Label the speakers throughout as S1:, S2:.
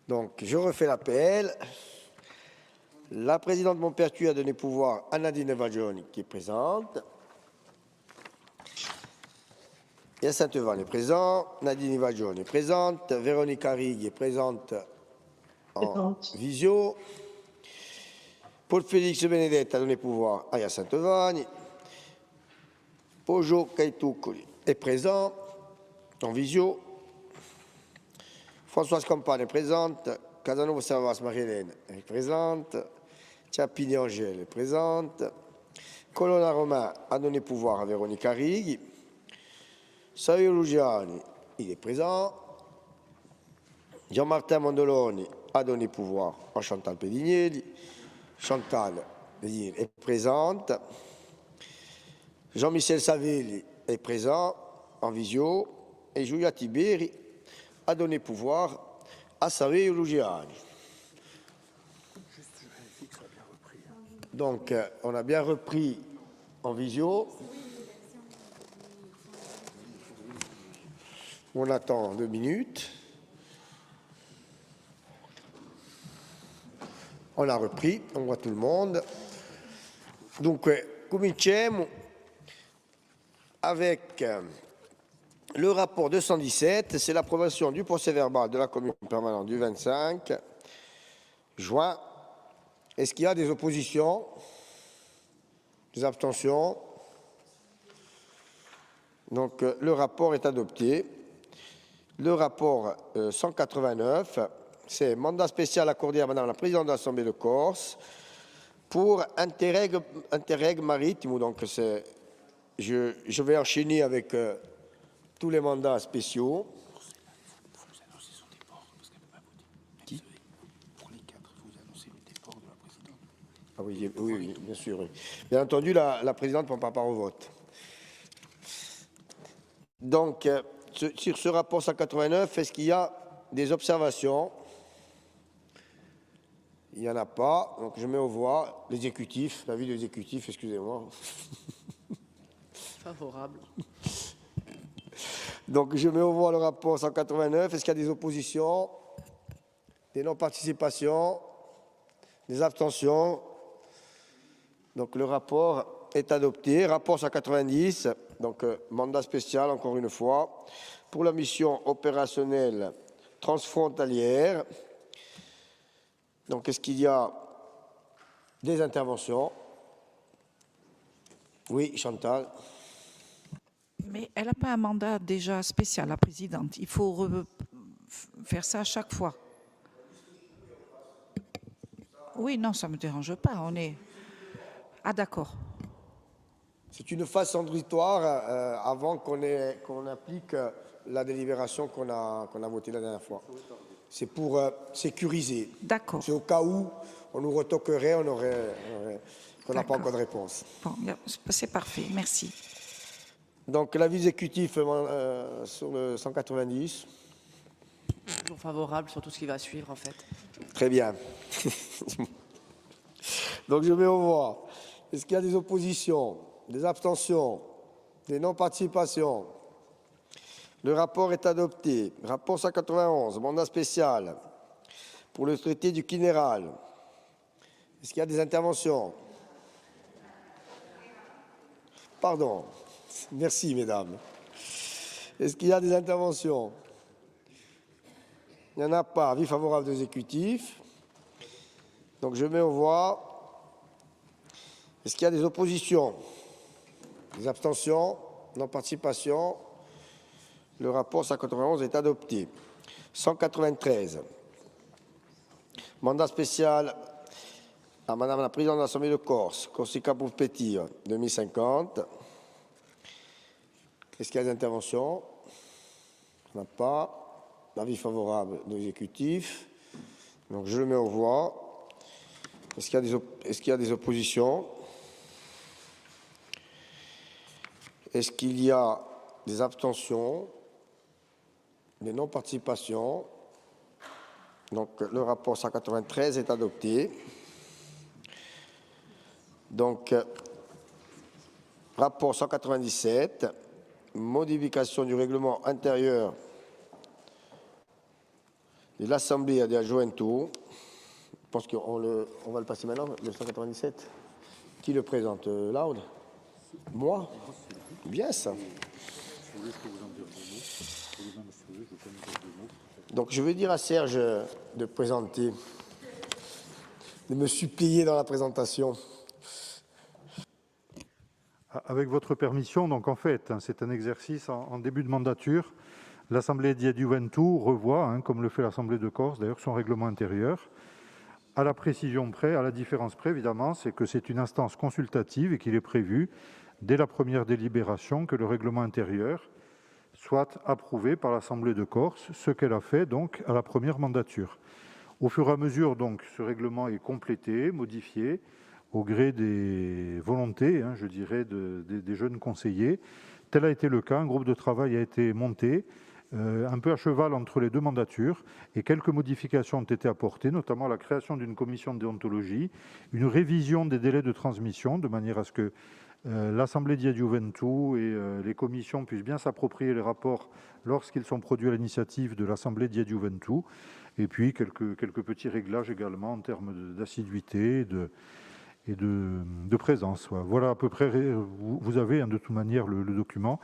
S1: Donc, je refais l'appel. La présidente Montpertuis a donné pouvoir à Nadine Vagioni, qui est présente. Et à Saint-Evan est présent. Nadine Vagioni est présente. Véronique Arrigue est présente en visio. Paul-Félix Benedette a donné pouvoir à Saint-Evan. Pojo Kaitoukouli est présent en visio. Françoise Campagne est présente. Casanova Servas Marie-Hélène est présente. Tchapini Angèle est présente. Colonna Romain a donné pouvoir à Véronique Arrighi. Savio Lugiani, il est présent. Jean-Martin Mondoloni a donné pouvoir à Chantal Pedignelli. Chantal Pedignelli est présente. Jean-Michel Savelli est présent en visio. Et Giulia Tiberi a donné pouvoir à Savio Lugiani. Donc, on a bien repris en visio. On attend 2 minutes. On a repris, on voit tout le monde. Donc, cominciamo avec le rapport 217, c'est l'approbation du procès-verbal de la commission permanente du 25 juin. Est-ce qu'il y a des oppositions? Des abstentions? Donc, le rapport est adopté. Le rapport 189, c'est mandat spécial accordé à Madame la Présidente de l'Assemblée de Corse pour Interreg Maritime. Donc, je vais enchaîner avec tous les mandats spéciaux. Ah oui, oui, bien sûr. Oui. Bien entendu, la présidente ne prend pas part au vote. Donc, sur ce rapport 189, est-ce qu'il y a des observations? Il n'y en a pas. Donc, je mets aux voix l'exécutif, l'avis de l'exécutif, excusez-moi.
S2: Favorable.
S1: Donc, je mets aux voix le rapport 189. Est-ce qu'il y a des oppositions? Des non-participations? Des abstentions? Donc, le rapport est adopté. Rapport 190, donc mandat spécial, encore une fois, pour la mission opérationnelle transfrontalière. Donc, est-ce qu'il y a des interventions? Oui, Chantal.
S3: Mais elle n'a pas un mandat déjà spécial, la présidente. Il faut faire ça à chaque fois. Oui, non, ça ne me dérange pas. On est... Ah, d'accord.
S1: C'est une phase transitoire avant qu'on applique la délibération qu'on a votée la dernière fois. C'est pour sécuriser.
S3: D'accord.
S1: C'est au cas où on nous retoquerait, qu'on n'a pas encore de réponse.
S3: Bon, c'est parfait, merci.
S1: Donc l'avis exécutif sur le 190.
S2: Toujours favorable sur tout ce qui va suivre, en fait.
S1: Très bien. Donc je mets au voix. Est-ce qu'il y a des oppositions, des abstentions, des non-participations? Le rapport est adopté. Rapport 191, mandat spécial pour le traité du Quinéral. Est-ce qu'il y a des interventions? Pardon. Merci, mesdames. Est-ce qu'il y a des interventions? Il n'y en a pas. Avis favorable de l'exécutif. Donc je mets aux voix. Est-ce qu'il y a des oppositions? Des abstentions? Non-participation? Le rapport 191 est adopté. 193. Mandat spécial à Madame la Présidente de l'Assemblée de Corse, Corsica Pouf-Petit, 2050. Est-ce qu'il y a des interventions? Il n'y en a pas. Avis favorable de l'exécutif. Donc je le mets aux voix. Est-ce qu'il y a des oppositions? Est-ce qu'il y a des abstentions? Des non-participations? Donc le rapport 193 est adopté. Donc rapport 197, modification du règlement intérieur de l'Assemblée des Gioventù. Je pense qu'on va le passer maintenant, le 197. Qui le présente, Loud? Moi? Bien ça. Donc je vais dire à Serge de présenter, de me supplier dans la présentation.
S4: Avec votre permission, donc en fait, c'est un exercice en début de mandature. L'Assemblée des Gioventù revoit, comme le fait l'Assemblée de Corse, d'ailleurs, son règlement intérieur. À la précision près, à la différence près, évidemment, c'est que c'est une instance consultative et qu'il est prévu, dès la première délibération, que le règlement intérieur soit approuvé par l'Assemblée de Corse, ce qu'elle a fait donc à la première mandature. Au fur et à mesure, donc, ce règlement est complété, modifié, au gré des volontés, je dirais, des jeunes conseillers. Tel a été le cas, un groupe de travail a été monté, un peu à cheval entre les deux mandatures, et quelques modifications ont été apportées, notamment la création d'une commission de déontologie, une révision des délais de transmission, de manière à ce que l'Assemblée des Gioventù et les commissions puissent bien s'approprier les rapports lorsqu'ils sont produits à l'initiative de l'Assemblée des Gioventù, et puis quelques petits réglages également en termes d'assiduité et de présence. Voilà à peu près, vous avez de toute manière le document,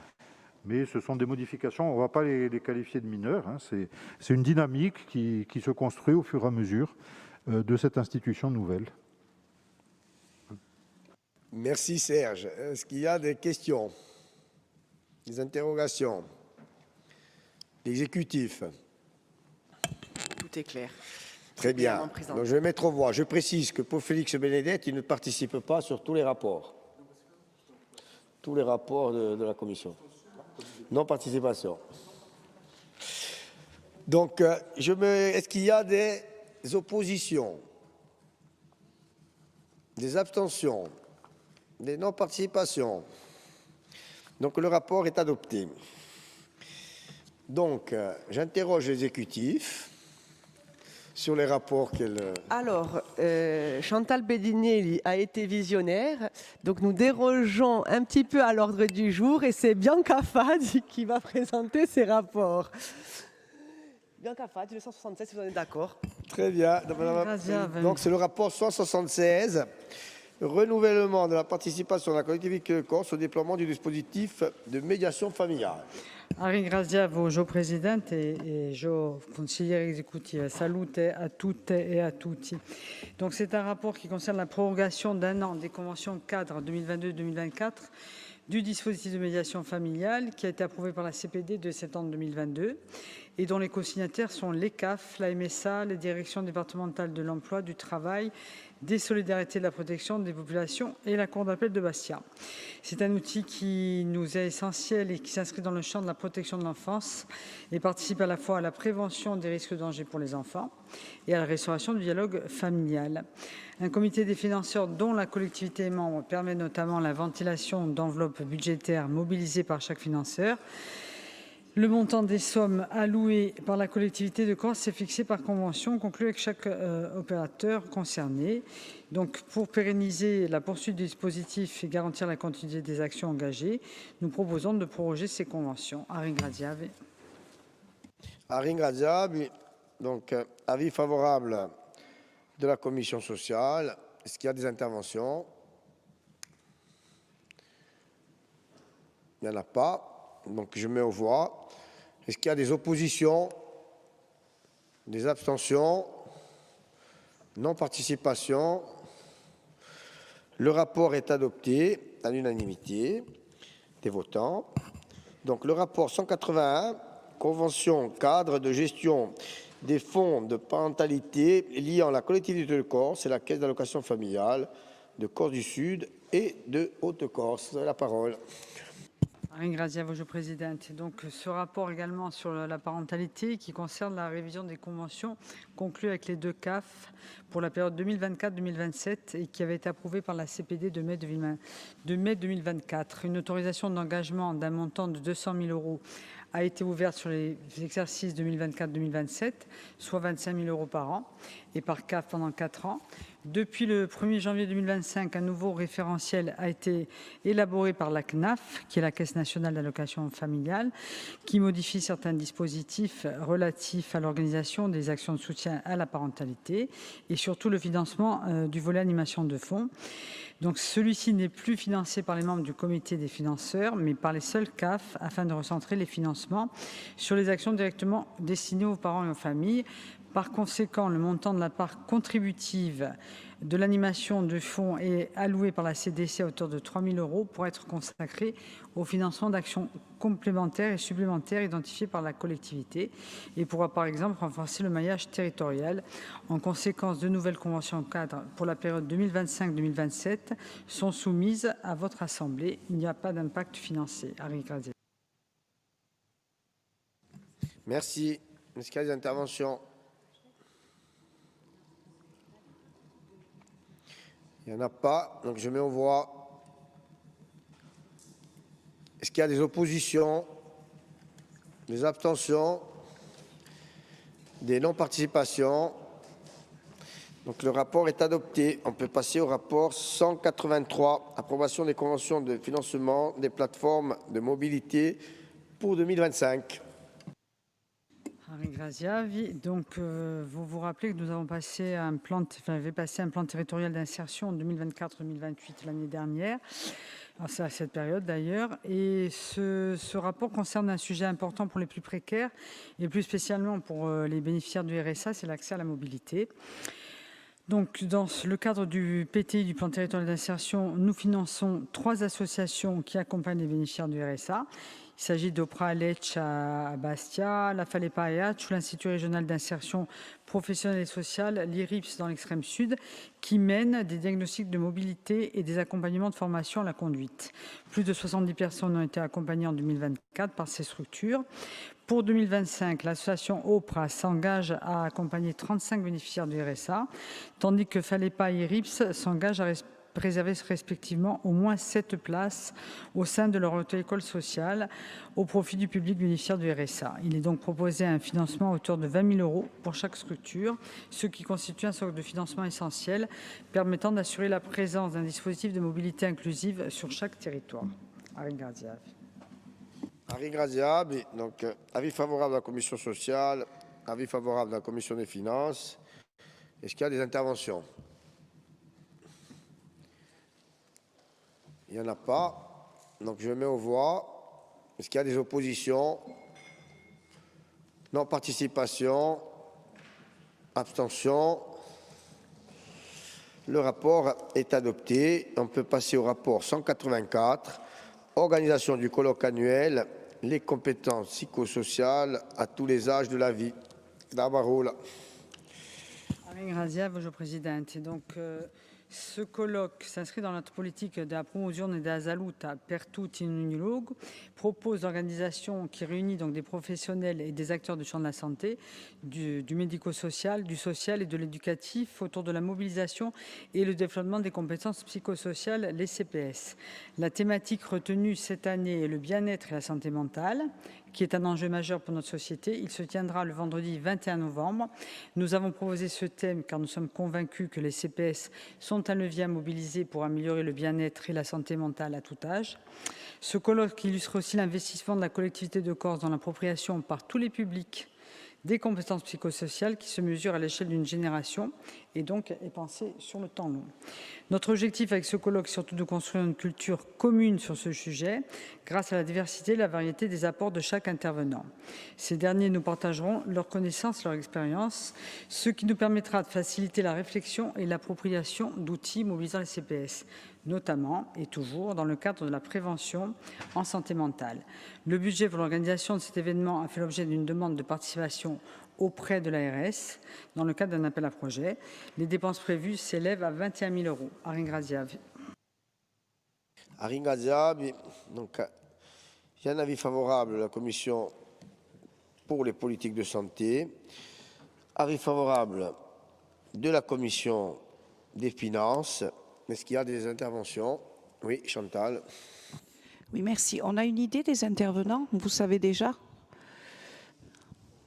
S4: mais ce sont des modifications, on ne va pas les qualifier de mineures, c'est une dynamique qui se construit au fur et à mesure de cette institution nouvelle.
S1: Merci Serge. Est-ce qu'il y a des questions, des interrogations? L'exécutif?
S2: Tout est clair.
S1: Très bien. Donc, je vais mettre aux voix. Je précise que pour Félix Benedetti, il ne participe pas sur tous les rapports. Tous les rapports de la commission. Non-participation. Donc, est-ce qu'il y a des oppositions? Des abstentions? Des non-participations? Donc, le rapport est adopté. Donc, j'interroge l'exécutif sur les rapports qu'elle...
S5: Alors, Chantal Bedinelli a été visionnaire, donc nous dérogeons un petit peu à l'ordre du jour et c'est Bianca Fadi qui va présenter ses rapports. Bianca Fadi, le 176, si vous en êtes d'accord.
S1: Très bien. Donc, c'est le rapport 176, renouvellement de la participation de la collectivité de Corse au déploiement du dispositif de médiation familiale.
S6: Ringraziavo il Presidente e il consigliere esecutivo. Salute a tutte et à tutti. Donc c'est un rapport qui concerne la prorogation d'un an des conventions cadres 2022-2024 du dispositif de médiation familiale qui a été approuvé par la CPD de septembre 2022 et dont les co-signataires sont l'ECAF, la MSA, les directions départementales de l'emploi, du travail, des solidarités, de la protection des populations et la Cour d'appel de Bastia. C'est un outil qui nous est essentiel et qui s'inscrit dans le champ de la protection de l'enfance et participe à la fois à la prévention des risques de danger pour les enfants et à la restauration du dialogue familial. Un comité des financeurs dont la collectivité est membre permet notamment la ventilation d'enveloppes budgétaires mobilisées par chaque financeur. Le montant des sommes allouées par la collectivité de Corse est fixé par convention conclue avec chaque opérateur concerné. Donc, pour pérenniser la poursuite du dispositif et garantir la continuité des actions engagées, nous proposons de proroger ces conventions. Ringraziavi.
S1: Ringraziavi. Donc, avis favorable de la commission sociale. Est-ce qu'il y a des interventions? Il n'y en a pas. Donc, je mets aux voix. Est-ce qu'il y a des oppositions? Des abstentions? Non-participation? Le rapport est adopté à l'unanimité des votants. Donc, le rapport 181, Convention cadre de gestion des fonds de parentalité liant la collectivité de Corse et la caisse d'allocation familiale de Corse du Sud et de Haute-Corse. Vous avez la parole.
S6: Ringraziavo il Presidente. Donc, ce rapport également sur la parentalité qui concerne la révision des conventions conclues avec les deux CAF pour la période 2024-2027 et qui avait été approuvée par la CPD de mai 2024. Une autorisation d'engagement d'un montant de 200 000 € a été ouverte sur les exercices 2024-2027, soit 25 000 € par an. et par CAF pendant 4 ans. Depuis le 1er janvier 2025, un nouveau référentiel a été élaboré par la CNAF, qui est la Caisse nationale d'allocation familiale, qui modifie certains dispositifs relatifs à l'organisation des actions de soutien à la parentalité et surtout le financement du volet animation de fonds. Donc celui-ci n'est plus financé par les membres du comité des financeurs, mais par les seuls CAF, afin de recentrer les financements sur les actions directement destinées aux parents et aux familles. Par conséquent, le montant de la part contributive de l'animation de fonds est alloué par la CDC à hauteur de 3 000 € pour être consacré au financement d'actions complémentaires et supplémentaires identifiées par la collectivité et pourra par exemple renforcer le maillage territorial. En conséquence, de nouvelles conventions cadres pour la période 2025-2027 sont soumises à votre Assemblée. Il n'y a pas d'impact financier. Harry Grazier.
S1: Merci. Est-ce qu'il y a des interventions? Il n'y en a pas, donc je mets aux voix. Est-ce qu'il y a des oppositions, des abstentions, des non-participations? Donc le rapport est adopté. On peut passer au rapport 183, approbation des conventions de financement des plateformes de mobilité pour 2025.
S6: Harry Graziavi. Donc, vous vous rappelez que nous avons passé un plan territorial d'insertion en 2024-2028 l'année dernière. C'est à cette période d'ailleurs. Et ce rapport concerne un sujet important pour les plus précaires et plus spécialement pour les bénéficiaires du RSA, c'est l'accès à la mobilité. Donc, dans le cadre du PTI, du plan territorial d'insertion, nous finançons 3 associations qui accompagnent les bénéficiaires du RSA. Il s'agit d'Opra Lecce à Bastia, la Falepa et Hatch, ou l'Institut régional d'insertion professionnelle et sociale, l'IRIPS dans l'extrême sud, qui mène des diagnostics de mobilité et des accompagnements de formation à la conduite. Plus de 70 personnes ont été accompagnées en 2024 par ces structures. Pour 2025, l'association Opra s'engage à accompagner 35 bénéficiaires du RSA, tandis que Falepa et IRIPS s'engagent à préserver respectivement au moins 7 places au sein de leur auto-école sociale au profit du public bénéficiaire du RSA. Il est donc proposé un financement à hauteur de 20 000 € pour chaque structure, ce qui constitue un socle de financement essentiel permettant d'assurer la présence d'un dispositif de mobilité inclusive sur chaque territoire. Harry Graziavi.
S1: Harry Graziabi, donc avis favorable de la commission sociale, avis favorable de la commission des finances. Est-ce qu'il y a des interventions? Il n'y en a pas. Donc je mets aux voix. Est-ce qu'il y a des oppositions? Non-participation? Abstention? Le rapport est adopté. On peut passer au rapport 184. Organisation du colloque annuel, les compétences psychosociales à tous les âges de la vie. La parola.
S6: Grazie, Vice Presidente. Donc, ce colloque s'inscrit dans notre politique de la promozione della salute per tutti in ogni luogo, propose l'organisation qui réunit donc des professionnels et des acteurs du champ de la santé, du médico-social, du social et de l'éducatif autour de la mobilisation et le développement des compétences psychosociales, les CPS. La thématique retenue cette année est le bien-être et la santé mentale, qui est un enjeu majeur pour notre société. Il se tiendra le vendredi 21 novembre. Nous avons proposé ce thème car nous sommes convaincus que les CPS sont un levier à mobiliser pour améliorer le bien-être et la santé mentale à tout âge. Ce colloque illustre aussi l'investissement de la collectivité de Corse dans l'appropriation par tous les publics des compétences psychosociales qui se mesurent à l'échelle d'une génération et donc est pensé sur le temps long. Notre objectif avec ce colloque est surtout de construire une culture commune sur ce sujet grâce à la diversité et la variété des apports de chaque intervenant. Ces derniers nous partageront leurs connaissances, leur expérience, ce qui nous permettra de faciliter la réflexion et l'appropriation d'outils mobilisant les CPS, notamment et toujours dans le cadre de la prévention en santé mentale. Le budget pour l'organisation de cet événement a fait l'objet d'une demande de participation auprès de l'ARS dans le cadre d'un appel à projet. Les dépenses prévues s'élèvent à 21 000 €. Harry Graziavi.
S1: Harry Graziavi, donc il y a un avis favorable de la commission pour les politiques de santé, avis favorable de la commission des finances. Est-ce qu'il y a des interventions? Oui, Chantal.
S3: Oui, merci. On a une idée des intervenants? Vous savez déjà?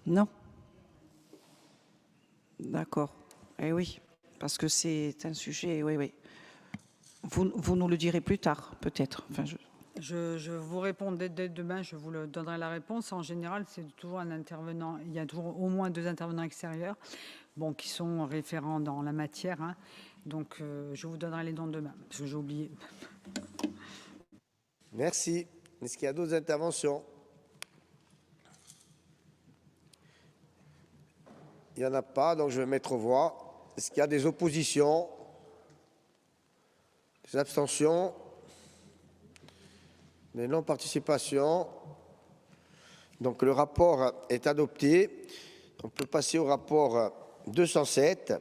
S3: Non? D'accord. Eh oui, parce que c'est un sujet, oui, oui. Vous nous le direz plus tard, peut-être. Enfin,
S6: Je vous réponds dès demain, je vous donnerai la réponse. En général, c'est toujours un intervenant, il y a toujours au moins 2 intervenants extérieurs qui sont référents dans la matière. Hein. Donc, je vous donnerai les noms demain, parce que j'ai oublié.
S1: Merci. Est-ce qu'il y a d'autres interventions? Il n'y en a pas, donc je vais mettre aux voix. Est-ce qu'il y a des oppositions? Des abstentions? Des non-participations? Donc le rapport est adopté. On peut passer au rapport 207.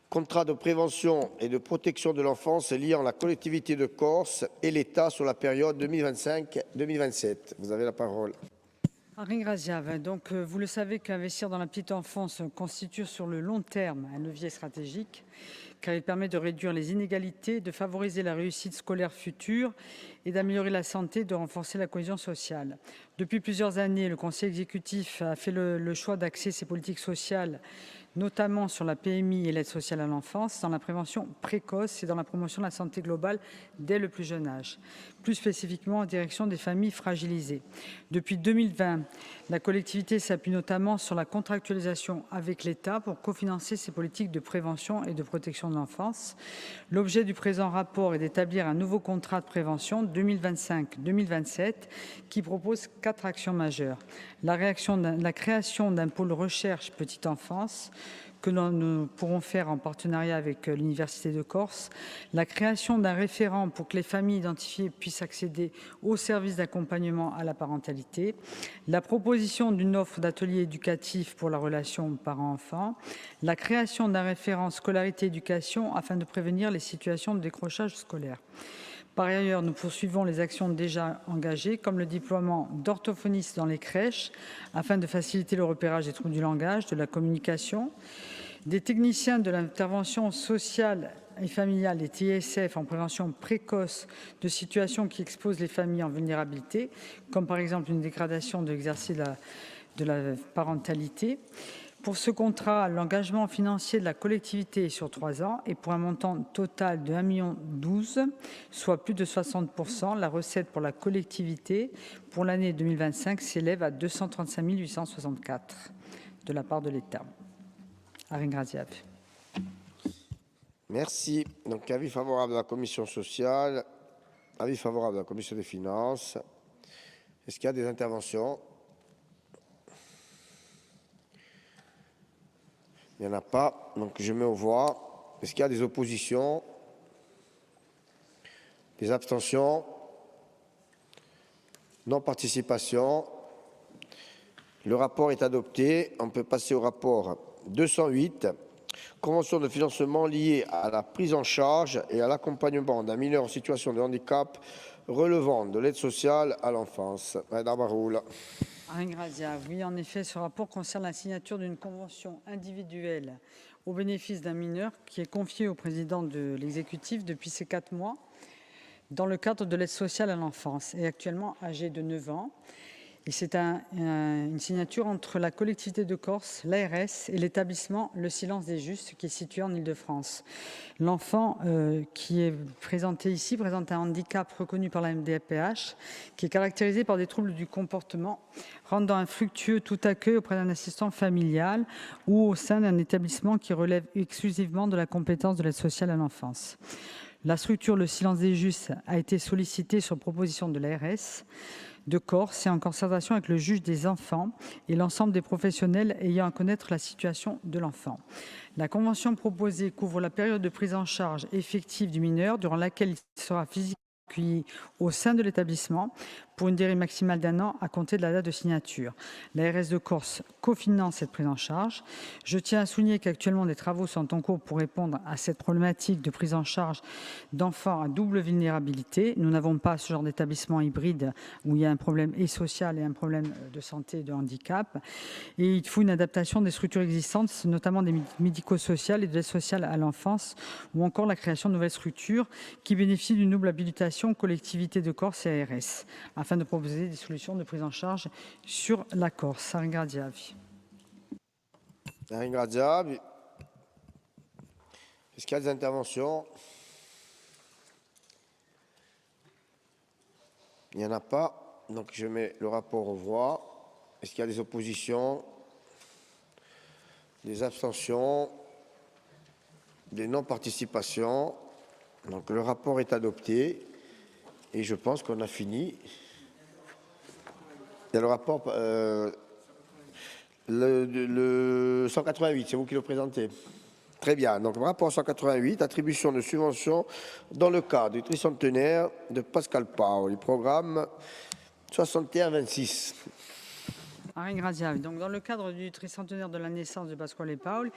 S1: Contrat de prévention et de protection de l'enfance liant la collectivité de Corse et l'État sur la période 2025-2027. Vous avez la parole.
S6: Henri Graziave, donc vous le savez qu'investir dans la petite enfance constitue sur le long terme un levier stratégique car il permet de réduire les inégalités, de favoriser la réussite scolaire future et d'améliorer la santé, de renforcer la cohésion sociale. Depuis plusieurs années, le Conseil exécutif a fait le choix d'axer ses politiques sociales notamment sur la PMI et l'aide sociale à l'enfance, dans la prévention précoce et dans la promotion de la santé globale dès le plus jeune âge, plus spécifiquement en direction des familles fragilisées. Depuis 2020, la collectivité s'appuie notamment sur la contractualisation avec l'État pour cofinancer ses politiques de prévention et de protection de l'enfance. L'objet du présent rapport est d'établir un nouveau contrat de prévention 2025-2027 qui propose 4 actions majeures. La création d'un pôle recherche petite enfance que nous pourrons faire en partenariat avec l'Université de Corse, la création d'un référent pour que les familles identifiées puissent accéder aux services d'accompagnement à la parentalité, la proposition d'une offre d'ateliers éducatifs pour la relation parent-enfant, la création d'un référent scolarité-éducation afin de prévenir les situations de décrochage scolaire. Par ailleurs, nous poursuivons les actions déjà engagées, comme le déploiement d'orthophonistes dans les crèches, afin de faciliter le repérage des troubles du langage, de la communication, des techniciens de l'intervention sociale et familiale, les TSF, en prévention précoce de situations qui exposent les familles en vulnérabilité, comme par exemple une dégradation de l'exercice de la parentalité. Pour ce contrat, l'engagement financier de la collectivité est sur 3 ans et pour un montant total de 1,12 million, soit plus de 60%, la recette pour la collectivité pour l'année 2025 s'élève à 235 864 de la part de l'État. Henri Graziave.
S1: Merci. Donc avis favorable de la commission sociale, avis favorable de la commission des finances. Est-ce qu'il y a des interventions? Il n'y en a pas, donc je mets aux voix. Est-ce qu'il y a des oppositions? Des abstentions? Non-participation? Le rapport est adopté. On peut passer au rapport 208. Convention de financement liée à la prise en charge et à l'accompagnement d'un mineur en situation de handicap relevant de l'aide sociale à l'enfance. Madame Baroul.
S6: Henri Graziave, oui, en effet, ce rapport concerne la signature d'une convention individuelle au bénéfice d'un mineur qui est confié au président de l'exécutif depuis ces 4 mois dans le cadre de l'aide sociale à l'enfance et actuellement âgé de 9 ans. Et c'est une signature entre la collectivité de Corse, l'ARS et l'établissement Le Silence des Justes qui est situé en Île-de-France. L'enfant qui est présenté ici présente un handicap reconnu par la MDPH qui est caractérisé par des troubles du comportement rendant infructueux tout accueil auprès d'un assistant familial ou au sein d'un établissement qui relève exclusivement de la compétence de l'aide sociale à l'enfance. La structure Le Silence des Justes a été sollicitée sur proposition de l'ARS de Corse et en concertation avec le juge des enfants et l'ensemble des professionnels ayant à connaître la situation de l'enfant. La convention proposée couvre la période de prise en charge effective du mineur durant laquelle il sera physiquement accueilli au sein de l'établissement pour une durée maximale d'1 an à compter de la date de signature. L'ARS de Corse cofinance cette prise en charge. Je tiens à souligner qu'actuellement des travaux sont en cours pour répondre à cette problématique de prise en charge d'enfants à double vulnérabilité. Nous n'avons pas ce genre d'établissement hybride où il y a un problème et social et un problème de santé et de handicap. Et il faut une adaptation des structures existantes, notamment des médico-sociales et de l'aide sociale à l'enfance, ou encore la création de nouvelles structures qui bénéficient d'une double habilitation collectivité de Corse et ARS, afin de proposer des solutions de prise en charge sur la Corse. Henri Graziave.
S1: Henri Graziave. Est-ce qu'il y a des interventions? Il n'y en a pas. Donc je mets le rapport aux voix. Est-ce qu'il y a des oppositions? Des abstentions? Des non-participations? Donc le rapport est adopté. Et je pense qu'on a fini. Il y a le rapport... le 188, c'est vous qui le présentez. Très bien. Donc, le rapport 188, attribution de subventions dans le cadre du tricentenaire de Pascal Pau, du programme 61-26.
S6: Arine Graziavi. Donc, dans le cadre du tricentenaire de la naissance de Pasquale Paul,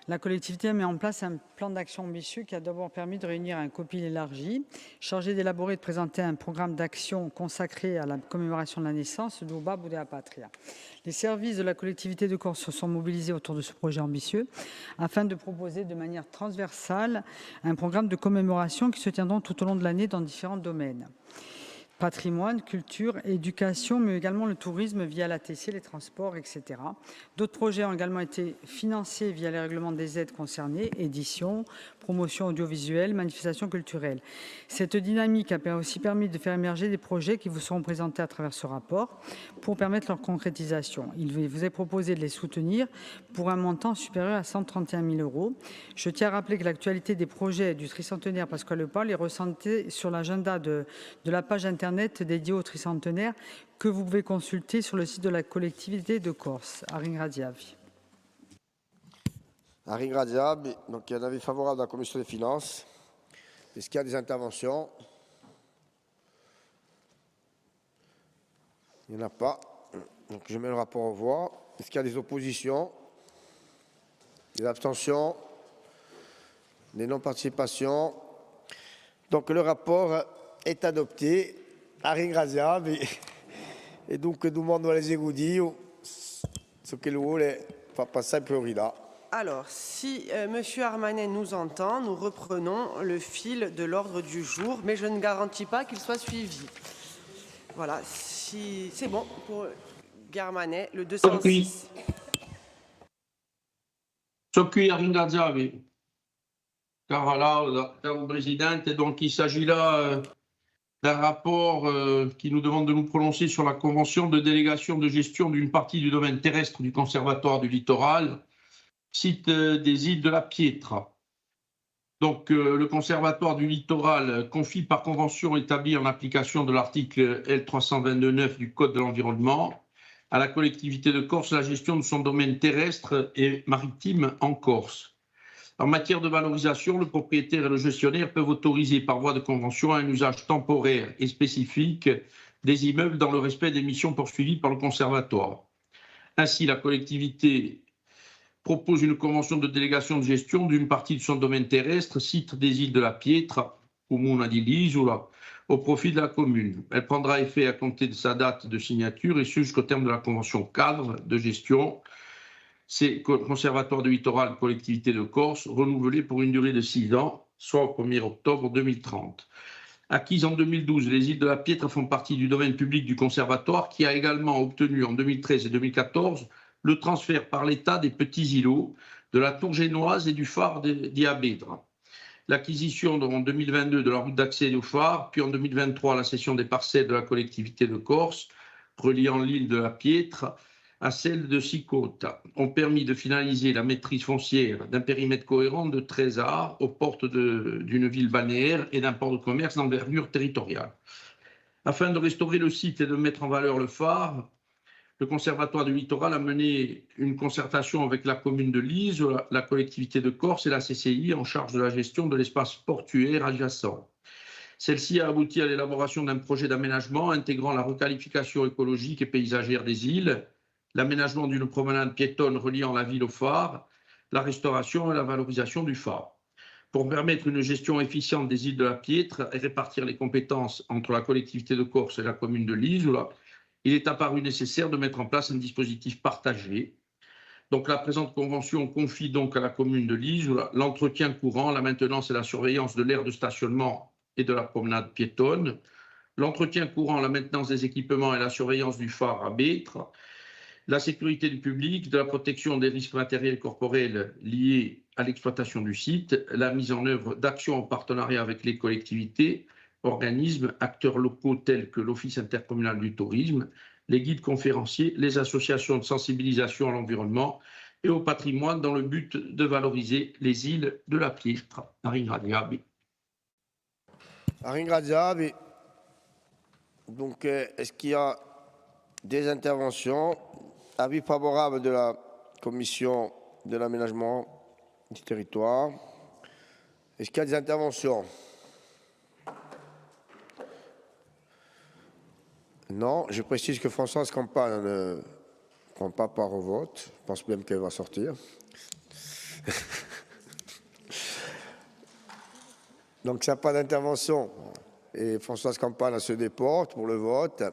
S6: la collectivité met en place un plan d'action ambitieux qui a d'abord permis de réunir un copil élargi, chargé d'élaborer et de présenter un programme d'action consacré à la commémoration de la naissance d'Uba Boudéa Patria. Les services de la collectivité de Corse se sont mobilisés autour de ce projet ambitieux afin de proposer de manière transversale un programme de commémoration qui se tiendra tout au long de l'année dans différents domaines. Patrimoine, culture, éducation, mais également le tourisme via l'ATC, les transports, etc. D'autres projets ont également été financés via les règlements des aides concernées, édition, promotion audiovisuelle, manifestations culturelles. Cette dynamique a aussi permis de faire émerger des projets qui vous seront présentés à travers ce rapport pour permettre leur concrétisation. Il vous est proposé de les soutenir pour un montant supérieur à 131 000 €. Je tiens à rappeler que l'actualité des projets du tricentenaire Pasquale Paul est ressentie sur l'agenda de la page internet dédiée au tricentenaire que vous pouvez consulter sur le site de la collectivité de Corse. Arine Graziavi.
S1: Arine Graziabi, donc il y a un avis favorable de la Commission des finances. Est-ce qu'il y a des interventions? Il n'y en a pas. Donc je mets le rapport aux voix. Est-ce qu'il y a des oppositions? Des abstentions? Des non-participations? Donc le rapport est adopté. Arine Graziabi. E dunque domando alle esecutive ce che vuole fa passare priorità.
S2: Alors, si M. Armanet nous entend, nous reprenons le fil de l'ordre du jour, mais je ne garantis pas qu'il soit suivi. Voilà, si c'est bon pour Armanet, le 206.
S7: Sono qui a ringraziarvi, cara Laura, caro Presidente. Donc, il s'agit là d'un rapport qui nous demande de nous prononcer sur la convention de délégation de gestion d'une partie du domaine terrestre du Conservatoire du Littoral, site des îles de la Pietra. Donc, le Conservatoire du Littoral confie par convention établie en application de l'article L322.9 du Code de l'environnement à la collectivité de Corse la gestion de son domaine terrestre et maritime en Corse. En matière de valorisation, le propriétaire et le gestionnaire peuvent autoriser par voie de convention un usage temporaire et spécifique des immeubles dans le respect des missions poursuivies par le Conservatoire. Ainsi, la collectivité propose une convention de délégation de gestion d'une partie de son domaine terrestre, site des îles de la Pietra, Comuna di Lisola, au profit de la commune. Elle prendra effet à compter de sa date de signature et ce jusqu'au terme de la convention cadre de gestion. C'est Conservatoire du Littoral, collectivité de Corse, renouvelée pour une durée de 6 ans, soit au 1er octobre 2030. Acquise en 2012, les îles de la Pietra font partie du domaine public du Conservatoire qui a également obtenu en 2013 et 2014 le transfert par l'État des petits îlots, de la tour génoise et du phare d'Iabedra. L'acquisition en 2022 de la route d'accès au phare, puis en 2023 la cession des parcelles de la collectivité de Corse, reliant l'île de la Pietra à celle de Sicota, ont permis de finaliser la maîtrise foncière d'un périmètre cohérent de 13 arts aux portes d'une ville balnéaire et d'un port de commerce d'envergure territoriale. Afin de restaurer le site et de mettre en valeur le phare, le Conservatoire du Littoral a mené une concertation avec la commune de Lise, la collectivité de Corse et la CCI en charge de la gestion de l'espace portuaire adjacent. Celle-ci a abouti à l'élaboration d'un projet d'aménagement intégrant la requalification écologique et paysagère des îles, l'aménagement d'une promenade piétonne reliant la ville au phare, la restauration et la valorisation du phare. Pour permettre une gestion efficiente des îles de la Pietra et répartir les compétences entre la collectivité de Corse et la commune de Lisola, il est apparu nécessaire de mettre en place un dispositif partagé. Donc la présente convention confie donc à la commune de Lisola l'entretien courant, la maintenance et la surveillance de l'aire de stationnement et de la promenade piétonne, l'entretien courant, la maintenance des équipements et la surveillance du phare à Bétre, la sécurité du public, de la protection des risques matériels et corporels liés à l'exploitation du site, la mise en œuvre d'actions en partenariat avec les collectivités, organismes, acteurs locaux tels que l'Office intercommunal du tourisme, les guides conférenciers, les associations de sensibilisation à l'environnement et au patrimoine dans le but de valoriser les îles de la Pietra. Ringraziabi.
S1: Ringraziabi. Donc, est-ce qu'il y a des interventions? Avis favorable de la commission de l'aménagement du territoire. Est-ce qu'il y a des interventions? Non, je précise que Françoise Campagne ne prend pas part au vote. Je pense même qu'elle va sortir. Donc, s'il n'y a pas d'intervention, et Françoise Campagne se déporte pour le vote,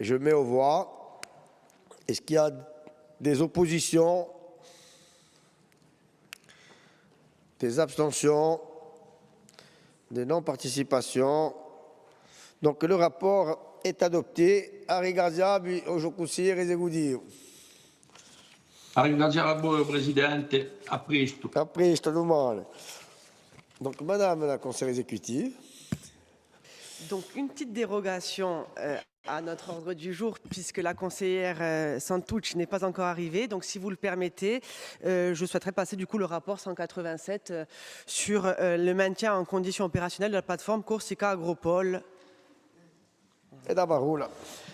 S1: je mets aux voix. Est-ce qu'il y a des oppositions? Des abstentions? Des non-participations? Donc, le rapport est adopté. Arrigraziabi, Ojokusir et Zegoudir.
S7: Arrigraziabi, Presidente. A presto.
S1: A presto, domani. Donc, Madame la conseillère exécutive.
S2: Donc, une petite dérogation à notre ordre du jour, puisque la conseillère Santucci n'est pas encore arrivée. Donc, si vous le permettez, je souhaiterais passer du coup le rapport 187 sur le maintien en condition opérationnelle de la plateforme Corsica Agropole.
S1: Et d'abord, là.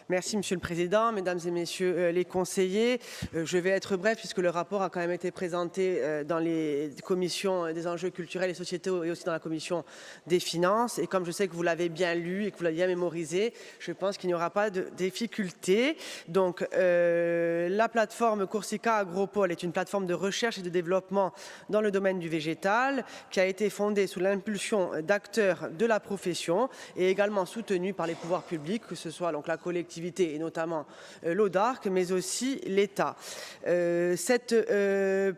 S2: Merci, Monsieur le Président, Mesdames et Messieurs les conseillers. Je vais être bref puisque le rapport a quand même été présenté dans les commissions des enjeux culturels et sociétaux et aussi dans la commission des finances. Et comme je sais que vous l'avez bien lu et que vous l'avez bien mémorisé, je pense qu'il n'y aura pas de difficulté. Donc, la plateforme Corsica Agropole est une plateforme de recherche et de développement dans le domaine du végétal qui a été fondée sous l'impulsion d'acteurs de la profession et également soutenue par les pouvoirs publics, que ce soit donc la collectivité et notamment l'ODARC, mais aussi l'État. Cette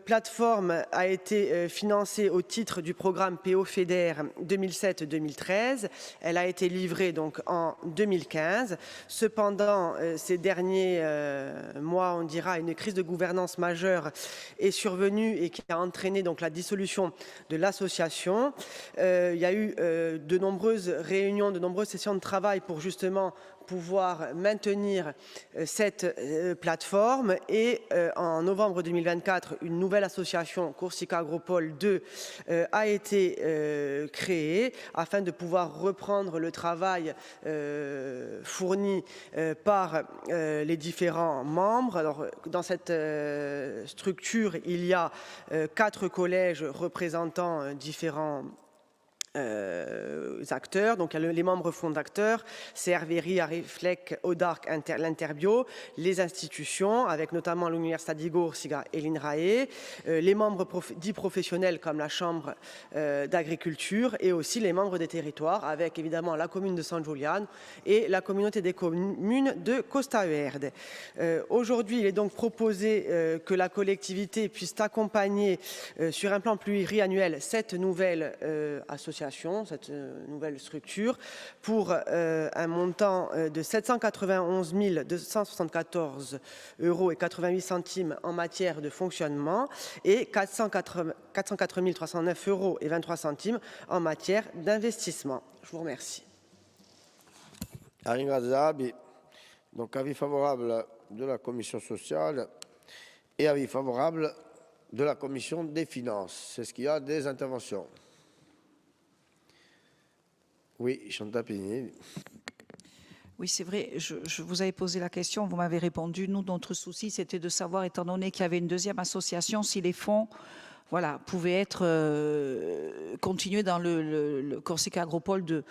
S2: plateforme a été financée au titre du programme PO FEDER 2007-2013. Elle a été livrée donc en 2015. Cependant, ces derniers mois, on dira, une crise de gouvernance majeure est survenue et qui a entraîné donc la dissolution de l'association. Il y a eu de nombreuses réunions, de nombreuses sessions de travail pour justement pouvoir maintenir cette plateforme et en novembre 2024, une nouvelle association Corsica Agropole 2 a été créée afin de pouvoir reprendre le travail fourni par les différents membres. Alors, dans cette structure, il y a 4 collèges représentant différents acteurs, donc les membres fondateurs, CRVRI, Ariflec, ODARC, l'Interbio, les institutions, avec notamment l'Université di Corsica et l'INRAE, les membres dits professionnels comme la Chambre d'agriculture et aussi les membres des territoires, avec évidemment la commune de San Giuliano et la communauté des communes de Costa Verde. Aujourd'hui, il est donc proposé que la collectivité puisse accompagner sur un plan pluriannuel cette nouvelle association, cette nouvelle structure, pour un montant de 791 274 € et 88 centimes en matière de fonctionnement et 404 309 € et 23 centimes en matière d'investissement. Je vous remercie.
S1: Donc, avis favorable de la commission sociale et avis favorable de la commission des finances. Est-ce qu'il y a des interventions? Oui, Chantal Péniel.
S3: Oui, c'est vrai, je vous avais posé la question, vous m'avez répondu. Nous, notre souci, c'était de savoir, étant donné qu'il y avait une deuxième association, si les fonds pouvaient être continués dans le Corsica Agropole 2.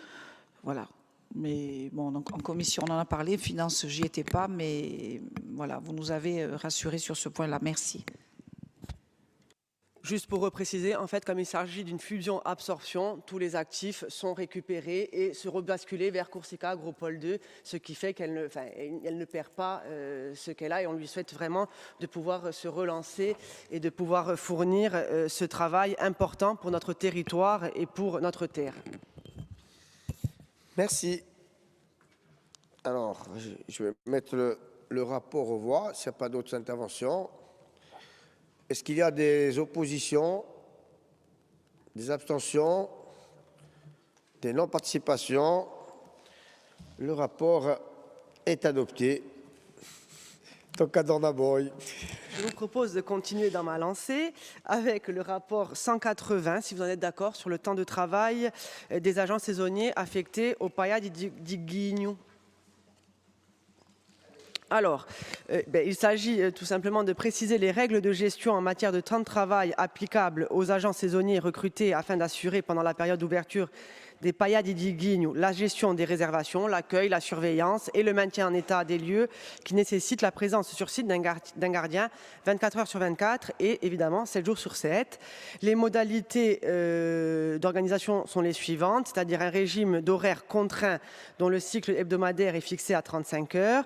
S3: Voilà. Mais bon, donc en commission, on en a parlé, finance, j'y étais pas, mais voilà, vous nous avez rassurés sur ce point-là. Merci.
S2: Juste pour repréciser, en fait, comme il s'agit d'une fusion-absorption, tous les actifs sont récupérés et se rebasculés vers Corsica Agropole 2, ce qui fait qu'elle ne perd pas ce qu'elle a et on lui souhaite vraiment de pouvoir se relancer et de pouvoir fournir ce travail important pour notre territoire et pour notre terre.
S1: Merci. Alors, je vais mettre le rapport aux voix. S'il n'y a pas d'autres interventions, est-ce qu'il y a des oppositions, des abstentions, des non-participations? Le rapport est adopté. Donc,
S2: je vous propose de continuer dans ma lancée avec le rapport 180, si vous en êtes d'accord, sur le temps de travail des agents saisonniers affectés au Paya di Guignou. Alors, il s'agit tout simplement de préciser les règles de gestion en matière de temps de travail applicables aux agents saisonniers recrutés afin d'assurer pendant la période d'ouverture des Paya di Guignou la gestion des réservations, l'accueil, la surveillance et le maintien en état des lieux qui nécessitent la présence sur site d'un gardien 24 heures sur 24 et évidemment 7 jours sur 7. Les modalités d'organisation sont les suivantes, c'est-à-dire un régime d'horaire contraint dont le cycle hebdomadaire est fixé à 35 heures.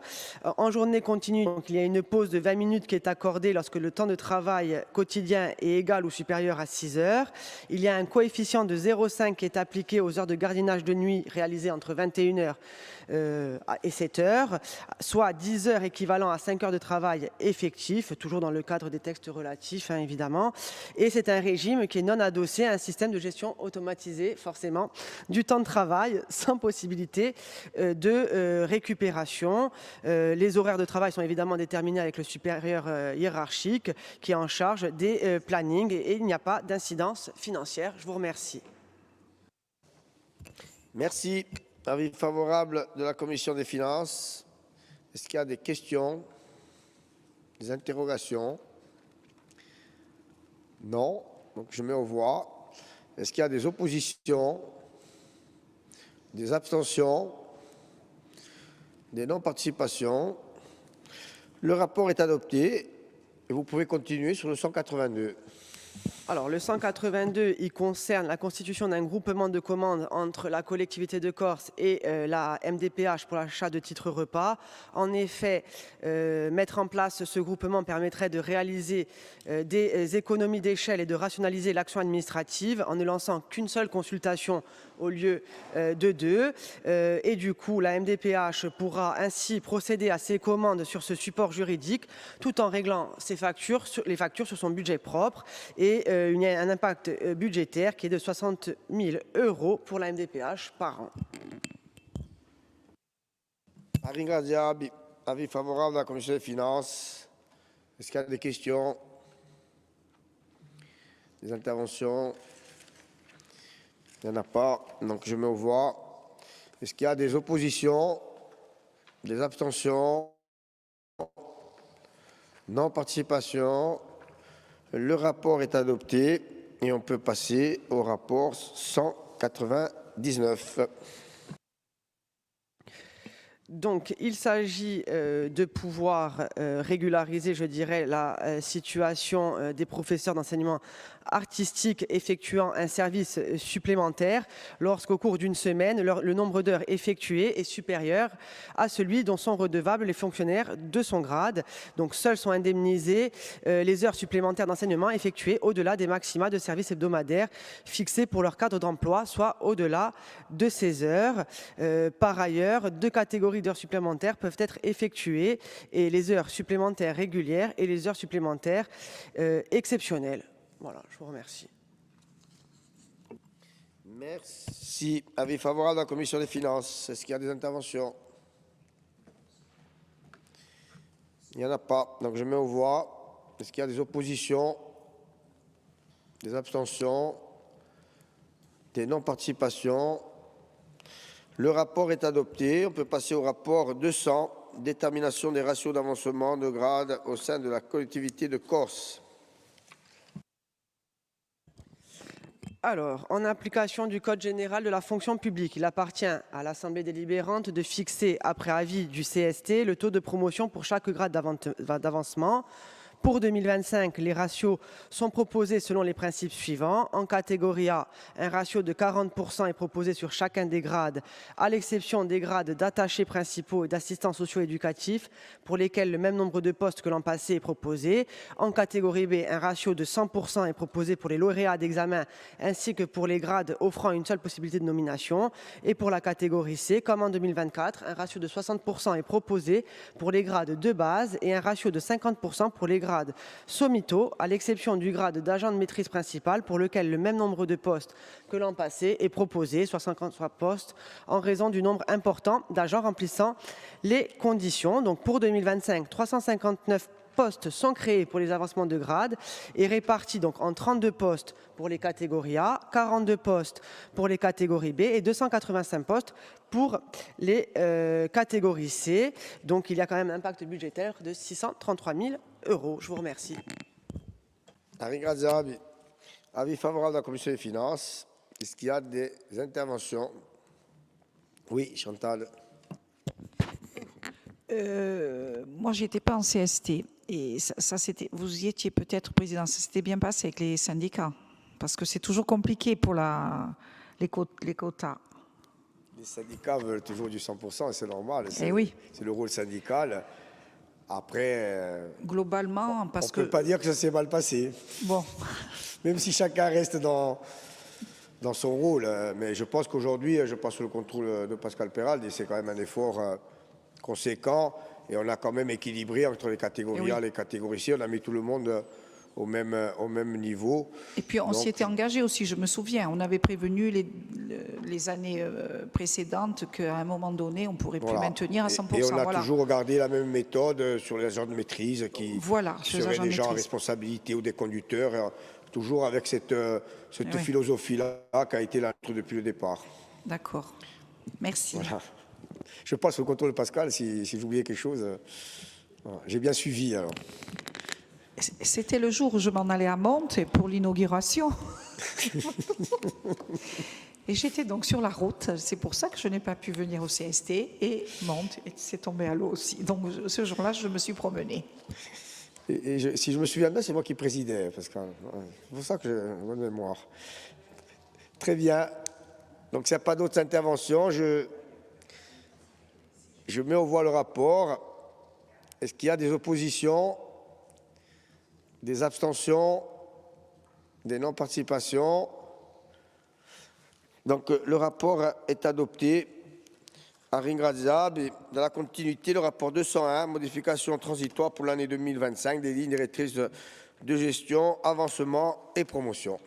S2: En journée continue, donc, il y a une pause de 20 minutes qui est accordée lorsque le temps de travail quotidien est égal ou supérieur à 6 heures. Il y a un coefficient de 0,5 qui est appliqué aux heures de gardiennage de nuit réalisées entre 21h et 7h, soit 10 heures équivalent à 5 heures de travail effectif, toujours dans le cadre des textes relatifs, évidemment. Et c'est un régime qui est non adossé à un système de gestion automatisé, forcément, du temps de travail, sans possibilité de récupération. Les horaires de travail sont évidemment déterminés avec le supérieur hiérarchique qui est en charge des plannings et il n'y a pas d'incidence financière. Je vous remercie.
S1: Merci. Avis favorable de la Commission des finances. Est-ce qu'il y a des questions, des interrogations? Non. Donc je mets aux voix. Est-ce qu'il y a des oppositions, des abstentions, des non-participations? Le rapport est adopté et vous pouvez continuer sur le 182.
S2: Alors, le 182, il concerne la constitution d'un groupement de commandes entre la collectivité de Corse et la MDPH pour l'achat de titres repas. En effet, mettre en place ce groupement permettrait de réaliser des économies d'échelle et de rationaliser l'action administrative en ne lançant qu'une seule consultation au lieu de deux. Et du coup, la MDPH pourra ainsi procéder à ses commandes sur ce support juridique tout en réglant les factures sur son budget propre. Et il y a un impact budgétaire qui est de 60 000 € pour la MDPH par an.
S1: Avis favorable de la Commission des finances. Est-ce qu'il y a des questions, des interventions? Il n'y en a pas, donc je mets aux voix. Est-ce qu'il y a des oppositions, des abstentions? Non-participation. Le rapport est adopté et on peut passer au rapport 199.
S2: Donc, il s'agit de pouvoir régulariser, je dirais, la situation des professeurs d'enseignement artistique effectuant un service supplémentaire lorsqu'au cours d'une semaine, le nombre d'heures effectuées est supérieur à celui dont sont redevables les fonctionnaires de son grade. Donc, seuls sont indemnisés les heures supplémentaires d'enseignement effectuées au-delà des maxima de services hebdomadaires fixés pour leur cadre d'emploi, soit au-delà de 16 heures. Par ailleurs, deux catégories d'heures supplémentaires peuvent être effectuées, et les heures supplémentaires régulières et les heures supplémentaires exceptionnelles. Voilà, je vous remercie.
S1: Merci. Avis favorable de la Commission des finances. Est-ce qu'il y a des interventions? Il n'y en a pas. Donc je mets aux voix. Est-ce qu'il y a des oppositions, des abstentions, des non-participations? Le rapport est adopté. On peut passer au rapport 200, détermination des ratios d'avancement de grade au sein de la collectivité de Corse.
S2: Alors, en application du Code général de la fonction publique, il appartient à l'Assemblée délibérante de fixer, après avis du CST, le taux de promotion pour chaque grade d'avancement. Pour 2025, les ratios sont proposés selon les principes suivants. En catégorie A, un ratio de 40% est proposé sur chacun des grades, à l'exception des grades d'attachés principaux et d'assistants socio-éducatifs, pour lesquels le même nombre de postes que l'an passé est proposé. En catégorie B, un ratio de 100% est proposé pour les lauréats d'examen, ainsi que pour les grades offrant une seule possibilité de nomination. Et pour la catégorie C, comme en 2024, un ratio de 60% est proposé pour les grades de base et un ratio de 50% pour les grades sommito, à l'exception du grade d'agent de maîtrise principale, pour lequel le même nombre de postes que l'an passé est proposé, soit 53 postes, en raison du nombre important d'agents remplissant les conditions. Donc pour 2025, 359 postes sont créés pour les avancements de grade et répartis donc en 32 postes pour les catégories A, 42 postes pour les catégories B et 285 postes pour les catégories C. Donc il y a quand même un impact budgétaire de 633 000 €. Je vous remercie.
S1: Henri Graziabi, avis favorable de la Commission des finances. Est-ce qu'il y a des interventions? Oui, Chantal.
S3: Moi, j'étais pas en CST. Et ça c'était, vous y étiez peut-être, Président, ça s'était bien passé avec les syndicats. Parce que c'est toujours compliqué pour les quotas.
S1: Les syndicats veulent toujours du 100%, c'est normal.
S3: Oui.
S1: C'est le rôle syndical. Après,
S3: globalement, parce
S1: on ne peut pas dire que ça s'est mal passé.
S3: Bon.
S1: Même si chacun reste dans son rôle. Mais je pense qu'aujourd'hui, je passe sous le contrôle de Pascal Perald et c'est quand même un effort conséquent. Et on a quand même équilibré entre les catégories A et les catégories C. On a mis tout le monde au même niveau.
S3: Et puis on s'y était engagé aussi, je me souviens. On avait prévenu les années précédentes qu'à un moment donné, on ne pourrait plus maintenir à 100%.
S1: Et on a toujours regardé la même méthode sur les agents de maîtrise qui seraient des gens en responsabilité ou des conducteurs, toujours avec cette philosophie-là qui a été la nôtre depuis le départ.
S3: D'accord. Merci.
S1: Voilà. Je passe au contrôle de Pascal si j'oubliais quelque chose. Voilà. J'ai bien suivi alors.
S3: C'était le jour où je m'en allais à Monte pour l'inauguration. Et j'étais donc sur la route. C'est pour ça que je n'ai pas pu venir au CST. Et Monte, c'est tombé à l'eau aussi. Donc ce jour-là, je me suis promenée.
S1: Si je me souviens bien, c'est moi qui présidais, Pascal. C'est pour ça que j'ai une bonne mémoire. Très bien. Donc s'il n'y a pas d'autres interventions, je mets au voie le rapport. Est-ce qu'il y a des oppositions, des abstentions, des non-participations? Donc le rapport est adopté. Henri Graziabi, dans la continuité, le rapport 201, modification transitoire pour l'année 2025 des lignes directrices de gestion, avancement et promotion.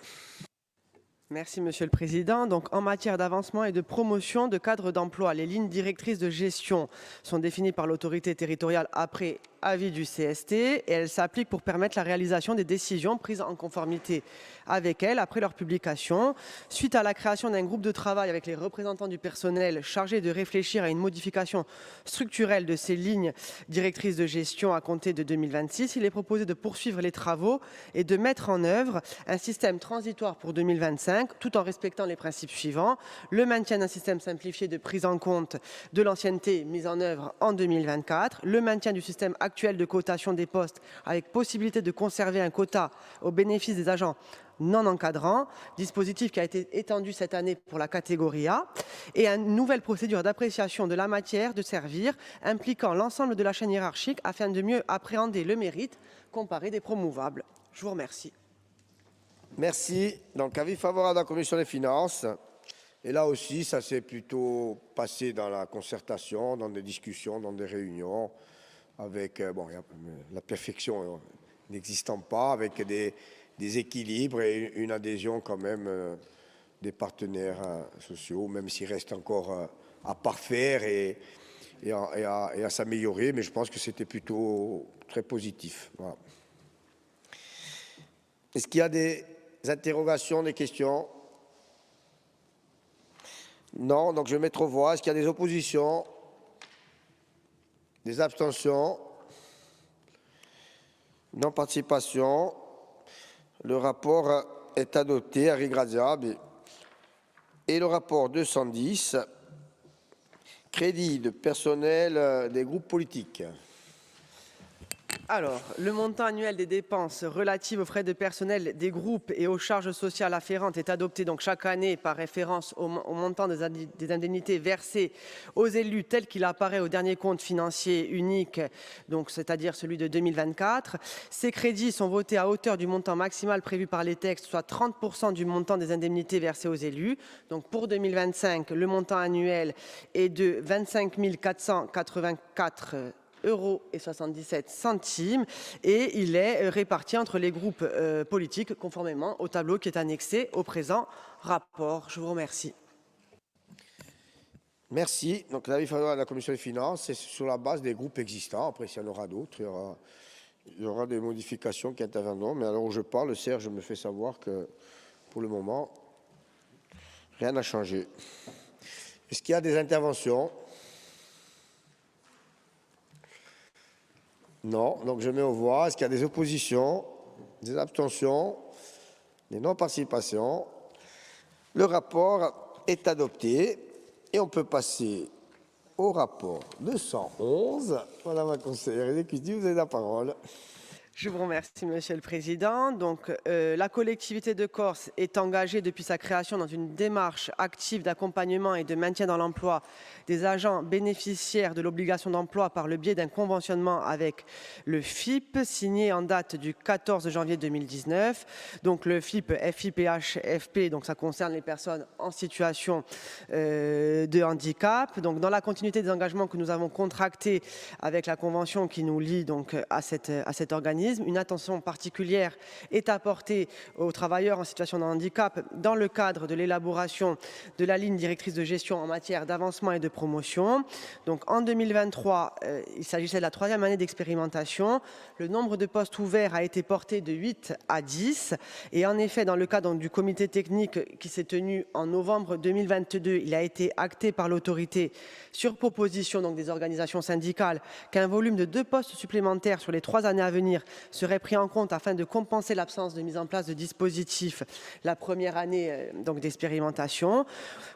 S2: Merci, Monsieur le Président. Donc, en matière d'avancement et de promotion de cadres d'emploi, les lignes directrices de gestion sont définies par l'autorité territoriale après avis du CST et elles s'appliquent pour permettre la réalisation des décisions prises en conformité avec elles après leur publication. Suite à la création d'un groupe de travail avec les représentants du personnel chargé de réfléchir à une modification structurelle de ces lignes directrices de gestion à compter de 2026, il est proposé de poursuivre les travaux et de mettre en œuvre un système transitoire pour 2025 tout en respectant les principes suivants: le maintien d'un système simplifié de prise en compte de l'ancienneté mise en œuvre en 2024, le maintien du système actuel de cotation des postes avec possibilité de conserver un quota au bénéfice des agents non encadrants, dispositif qui a été étendu cette année pour la catégorie A, et une nouvelle procédure d'appréciation de la matière de servir impliquant l'ensemble de la chaîne hiérarchique afin de mieux appréhender le mérite comparé des promouvables. Je vous remercie.
S1: Merci. Donc, avis favorable à la Commission des finances. Et là aussi, ça s'est plutôt passé dans la concertation, dans des discussions, dans des réunions, avec la perfection n'existant pas, avec des équilibres et une adhésion quand même des partenaires sociaux, même s'il reste encore à parfaire et à s'améliorer, mais je pense que c'était plutôt très positif. Voilà. Est-ce qu'il y a des interrogations, des questions? Non, donc je vais mettre aux voix. Est-ce qu'il y a des oppositions? Des abstentions? Non-participation? Le rapport est adopté. Henri Graziabi. Et le rapport 210, crédit de personnel des groupes politiques.
S2: Alors, le montant annuel des dépenses relatives aux frais de personnel des groupes et aux charges sociales afférentes est adopté donc chaque année par référence au montant des indemnités versées aux élus tel qu'il apparaît au dernier compte financier unique, donc c'est-à-dire celui de 2024. Ces crédits sont votés à hauteur du montant maximal prévu par les textes, soit 30% du montant des indemnités versées aux élus. Donc pour 2025, le montant annuel est de 25 484 euros et 77 centimes et il est réparti entre les groupes politiques conformément au tableau qui est annexé au présent rapport. Je vous remercie.
S1: Merci. Donc l'avis favorable de la Commission des finances, c'est sur la base des groupes existants. Après, s'il y en aura d'autres, il y aura des modifications qui interviendront. Mais alors où je parle, Serge me fait savoir que pour le moment, rien n'a changé. Est-ce qu'il y a des interventions? Non. Donc je mets aux voix. Est-ce qu'il y a des oppositions, des abstentions, des non-participations? Le rapport est adopté et on peut passer au rapport 211. Madame la conseillère exécutive, vous avez la parole.
S2: Je vous remercie, Monsieur le Président. Donc, la collectivité de Corse est engagée depuis sa création dans une démarche active d'accompagnement et de maintien dans l'emploi des agents bénéficiaires de l'obligation d'emploi par le biais d'un conventionnement avec le FIP, signé en date du 14 janvier 2019. Donc, le FIP, FIPH-FP, donc ça concerne les personnes en situation de handicap. Donc, dans la continuité des engagements que nous avons contractés avec la convention qui nous lie donc à cet organisme, une attention particulière est apportée aux travailleurs en situation de handicap dans le cadre de l'élaboration de la ligne directrice de gestion en matière d'avancement et de promotion. Donc en 2023, il s'agissait de la 3e année d'expérimentation. Le nombre de postes ouverts a été porté de 8 à 10. Et en effet, dans le cadre du comité technique qui s'est tenu en novembre 2022, il a été acté par l'autorité sur proposition donc des organisations syndicales qu'un volume de 2 postes supplémentaires sur les 3 années à venir serait pris en compte afin de compenser l'absence de mise en place de dispositifs la première année donc d'expérimentation.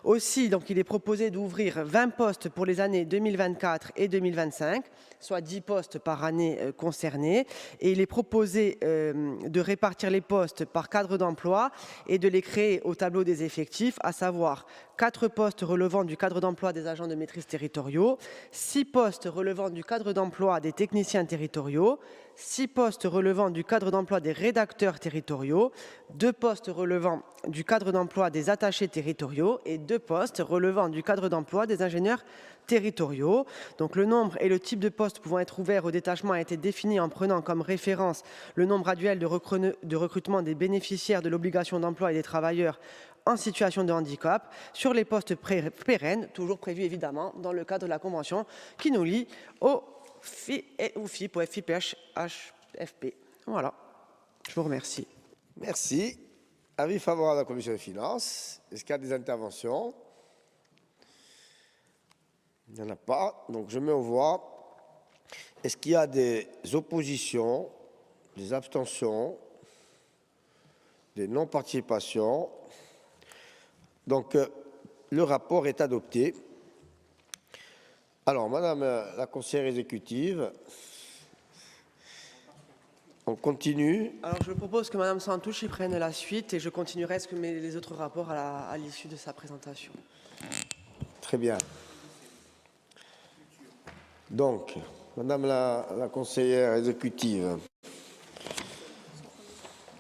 S2: Aussi, donc, il est proposé d'ouvrir 20 postes pour les années 2024 et 2025, soit 10 postes par année concernés. Et il est proposé de répartir les postes par cadre d'emploi et de les créer au tableau des effectifs, à savoir 4 postes relevant du cadre d'emploi des agents de maîtrise territoriaux, 6 postes relevant du cadre d'emploi des techniciens territoriaux, 6 postes relevant du cadre d'emploi des rédacteurs territoriaux, 2 postes relevant du cadre d'emploi des attachés territoriaux et 2 postes relevant du cadre d'emploi des ingénieurs territoriaux. Donc le nombre et le type de postes pouvant être ouverts au détachement a été défini en prenant comme référence le nombre annuel de recrutement des bénéficiaires de l'obligation d'emploi et des travailleurs en situation de handicap sur les postes pérennes, toujours prévus évidemment dans le cadre de la convention qui nous lie au FIP, au FIPH, HFP. Voilà. Je vous remercie.
S1: Merci. Avis favorable à la Commission des finances. Est-ce qu'il y a des interventions? Il n'y en a pas. Donc je mets aux voix. Est-ce qu'il y a des oppositions, des abstentions, des non-participations? Donc le rapport est adopté. Alors, Madame la conseillère exécutive, on continue.
S2: Alors, je propose que Madame Santouchi prenne la suite et je continuerai les autres rapports à l'issue de sa présentation.
S1: Très bien. Donc, Madame la conseillère exécutive,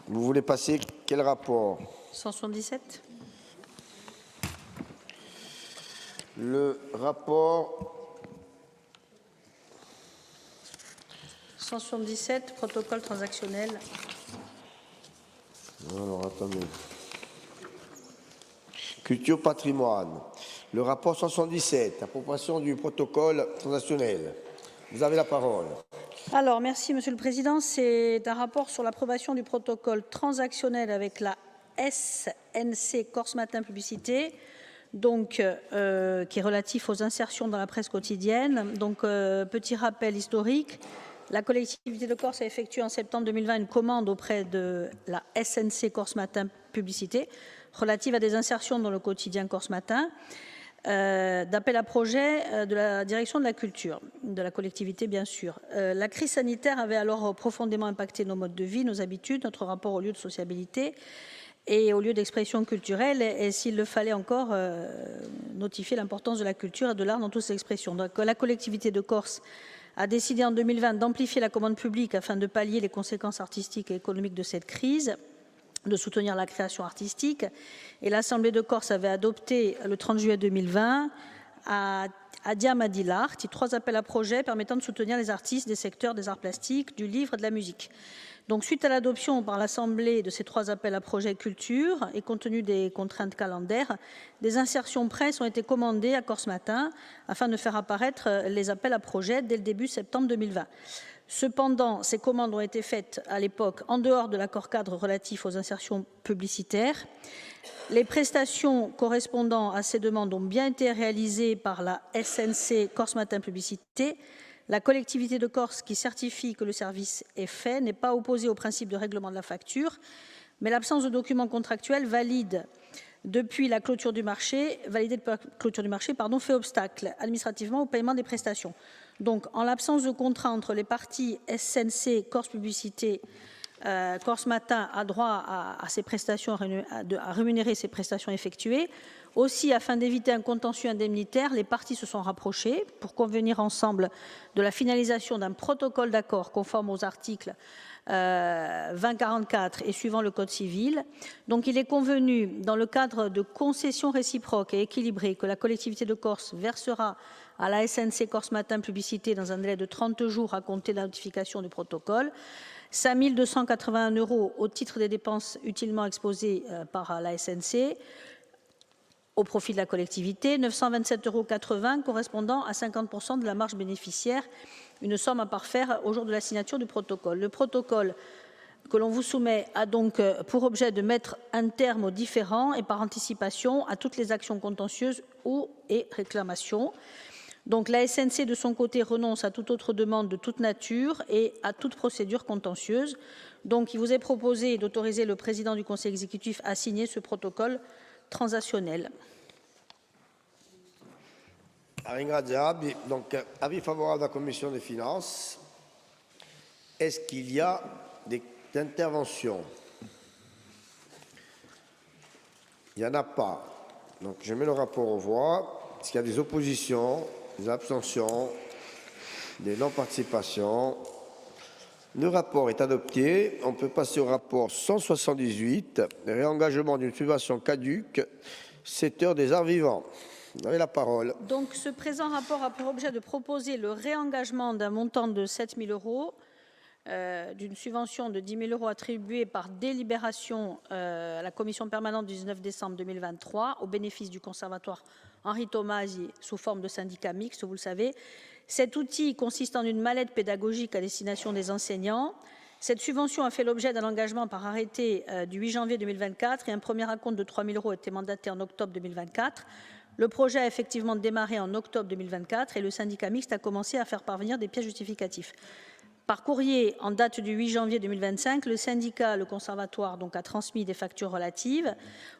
S1: vous voulez passer quel rapport?
S8: 177.
S1: Le rapport
S8: 177, protocole transactionnel.
S1: Alors, attendez. Culture patrimoine. Le rapport 177, approbation du protocole transactionnel. Vous avez la parole.
S8: Alors, merci, Monsieur le Président. C'est un rapport sur l'approbation du protocole transactionnel avec la SNC Corse Matin Publicité, donc, qui est relatif aux insertions dans la presse quotidienne. Donc, petit rappel historique. La collectivité de Corse a effectué en septembre 2020 une commande auprès de la SNC Corse Matin Publicité relative à des insertions dans le quotidien Corse Matin. d'appel à projet de la direction de la culture, de la collectivité bien sûr. La crise sanitaire avait alors profondément impacté nos modes de vie, nos habitudes, notre rapport au lieu de sociabilité et au lieu d'expression culturelle, et s'il le fallait encore notifier l'importance de la culture et de l'art dans toutes ses expressions. Donc la collectivité de Corse a décidé en 2020 d'amplifier la commande publique afin de pallier les conséquences artistiques et économiques de cette crise, de soutenir la création artistique. Et l'Assemblée de Corse avait adopté le 30 juillet 2020 à Diamadi l'Art 3 appels à projets permettant de soutenir les artistes des secteurs des arts plastiques, du livre et de la musique. Donc, suite à l'adoption par l'Assemblée de ces 3 appels à projets culture et compte tenu des contraintes calendaires, des insertions presse ont été commandées à Corse Matin afin de faire apparaître les appels à projets dès le début septembre 2020. Cependant, ces commandes ont été faites à l'époque en dehors de l'accord cadre relatif aux insertions publicitaires. Les prestations correspondant à ces demandes ont bien été réalisées par la SNC Corse Matin Publicité. La collectivité de Corse qui certifie que le service est fait n'est pas opposée au principe de règlement de la facture, mais l'absence de documents contractuels validés depuis la clôture du marché, fait obstacle administrativement au paiement des prestations. Donc, en l'absence de contrat entre les parties SNC Corse Publicité, Corse Matin a droit à ces prestations, à rémunérer ces prestations effectuées. Aussi, afin d'éviter un contentieux indemnitaire, les parties se sont rapprochées pour convenir ensemble de la finalisation d'un protocole d'accord conforme aux articles 2044 et suivant le Code civil. Donc, il est convenu, dans le cadre de concessions réciproques et équilibrées, que la collectivité de Corse versera à la SNC Corse Matin Publicité dans un délai de 30 jours à compter de la notification du protocole, 5 281 € au titre des dépenses utilement exposées par la SNC au profit de la collectivité, 927,80 € correspondant à 50% de la marge bénéficiaire, une somme à parfaire au jour de la signature du protocole. Le protocole que l'on vous soumet a donc pour objet de mettre un terme aux différends et par anticipation à toutes les actions contentieuses et réclamations. Donc la SNC, de son côté, renonce à toute autre demande de toute nature et à toute procédure contentieuse. Donc il vous est proposé d'autoriser le président du Conseil exécutif à signer ce protocole transactionnel.
S1: Donc, avis favorable de la Commission des finances. Est-ce qu'il y a des interventions? Il n'y en a pas. Donc, je mets le rapport aux voix. Est-ce qu'il y a des oppositions, des abstentions, des non-participations? Le rapport est adopté. On peut passer au rapport 178, réengagement d'une subvention caduque, secteur des arts vivants. Vous avez la parole.
S8: Donc, ce présent rapport a pour objet de proposer le réengagement d'un montant de 7 000 € d'une subvention de 10 000 € attribuée par délibération à la commission permanente du 19 décembre 2023 au bénéfice du conservatoire Henri Tomasi sous forme de syndicat mixte, vous le savez. Cet outil consiste en une mallette pédagogique à destination des enseignants. Cette subvention a fait l'objet d'un engagement par arrêté du 8 janvier 2024 et un premier acompte de 3 000 € a été mandaté en octobre 2024. Le projet a effectivement démarré en octobre 2024 et le syndicat mixte a commencé à faire parvenir des pièces justificatives. Par courrier en date du 8 janvier 2025, le syndicat, le conservatoire, a transmis des factures relatives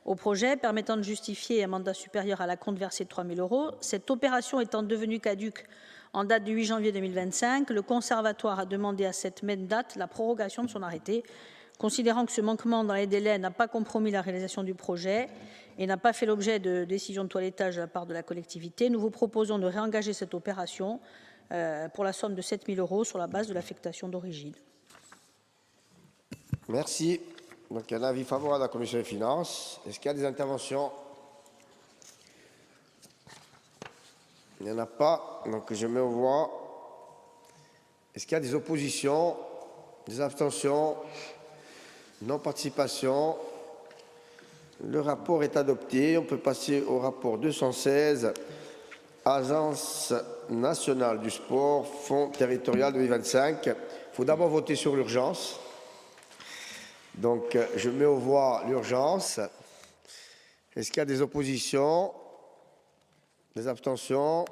S8: au projet permettant de justifier un mandat supérieur à l'acompte versé de 3 000 €. Cette opération étant devenue caduque en date du 8 janvier 2025, le conservatoire a demandé à cette même date la prorogation de son arrêté, considérant que ce manquement dans les délais n'a pas compromis la réalisation du projet et n'a pas fait l'objet de décision de toilettage de la part de la collectivité. Nous vous proposons de réengager cette opération pour la somme de 7 000 € sur la base de l'affectation d'origine.
S1: Merci. Donc, un avis favorable à la Commission des finances. Est-ce qu'il y a des interventions? Il n'y en a pas. Donc, je mets aux voix. Est-ce qu'il y a des oppositions, des abstentions, non-participation? Le rapport est adopté. On peut passer au rapport 216, Agence nationale du sport, Fonds territorial 2025. Il faut d'abord voter sur l'urgence. Donc, je mets aux voix l'urgence. Est-ce qu'il y a des oppositions, des abstentions,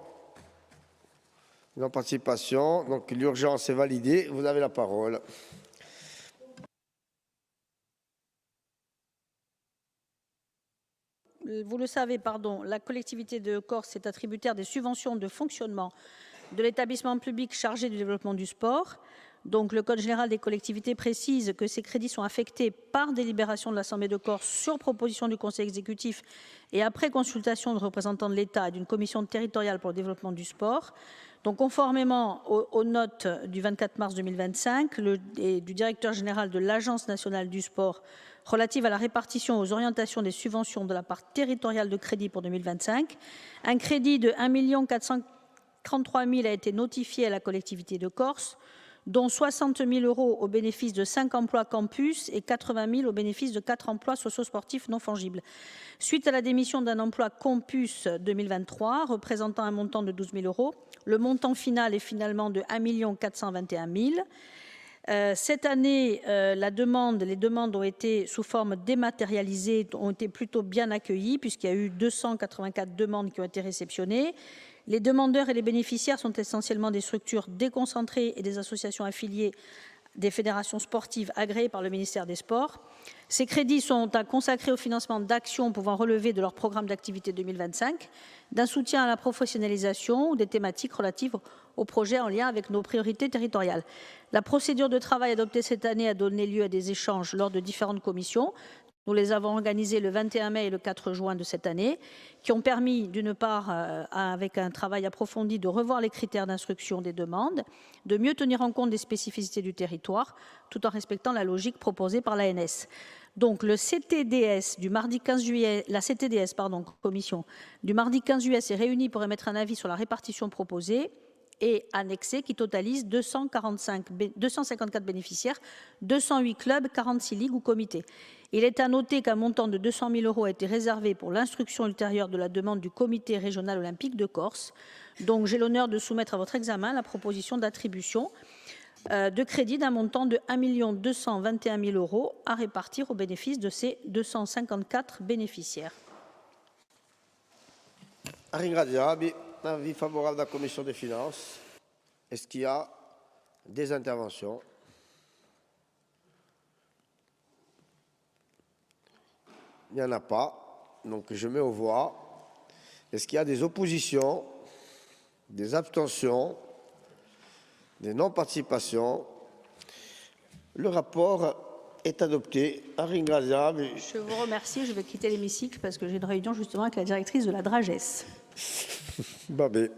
S1: non-participation? Donc, l'urgence est validée. Vous avez la parole.
S8: vous le savez, la collectivité de Corse est attributaire des subventions de fonctionnement de l'établissement public chargé du développement du sport. Donc, le Code général des collectivités précise que ces crédits sont affectés par délibération de l'Assemblée de Corse sur proposition du Conseil exécutif et après consultation de représentants de l'État et d'une commission territoriale pour le développement du sport. Donc, conformément aux notes du 24 mars 2025 et du directeur général de l'Agence nationale du sport relative à la répartition aux orientations des subventions de la part territoriale de crédit pour 2025, un crédit de 1 433 000 a été notifié à la collectivité de Corse, dont 60 000 € au bénéfice de 5 emplois campus et 80 000 au bénéfice de 4 emplois socio-sportifs non fongibles. Suite à la démission d'un emploi campus 2023 représentant un montant de 12 000 €, le montant final est finalement de 1 421 000. Cette année, les demandes ont été sous forme dématérialisée, ont été plutôt bien accueillies puisqu'il y a eu 284 demandes qui ont été réceptionnées. Les demandeurs et les bénéficiaires sont essentiellement des structures déconcentrées et des associations affiliées des fédérations sportives agréées par le ministère des Sports. Ces crédits sont à consacrer au financement d'actions pouvant relever de leur programme d'activité 2025, d'un soutien à la professionnalisation ou des thématiques relatives aux projets en lien avec nos priorités territoriales. La procédure de travail adoptée cette année a donné lieu à des échanges lors de différentes commissions. Nous les avons organisés le 21 mai et le 4 juin de cette année, qui ont permis, d'une part, avec un travail approfondi, de revoir les critères d'instruction des demandes, de mieux tenir en compte des spécificités du territoire, tout en respectant la logique proposée par l'ANS. Donc, le CTDS du mardi 15 juillet, la CTDS, commission, du mardi 15 juillet s'est réunie pour émettre un avis sur la répartition proposée et annexée qui totalise 254 bénéficiaires, 208 clubs, 46 ligues ou comités. Il est à noter qu'un montant de 200 000 € a été réservé pour l'instruction ultérieure de la demande du comité régional olympique de Corse. Donc, j'ai l'honneur de soumettre à votre examen la proposition d'attribution de crédit d'un montant de 1 221 000 € à répartir au bénéfice de ces 254 bénéficiaires.
S1: Avis favorable de la Commission des finances. Est-ce qu'il y a des interventions? Il n'y en a pas. Donc, je mets aux voix. Est-ce qu'il y a des oppositions, des abstentions, des non-participations? Le rapport est adopté.
S8: Je vous remercie. Je vais quitter l'hémicycle parce que j'ai une réunion justement avec la directrice de la DRAGES.
S1: Babé.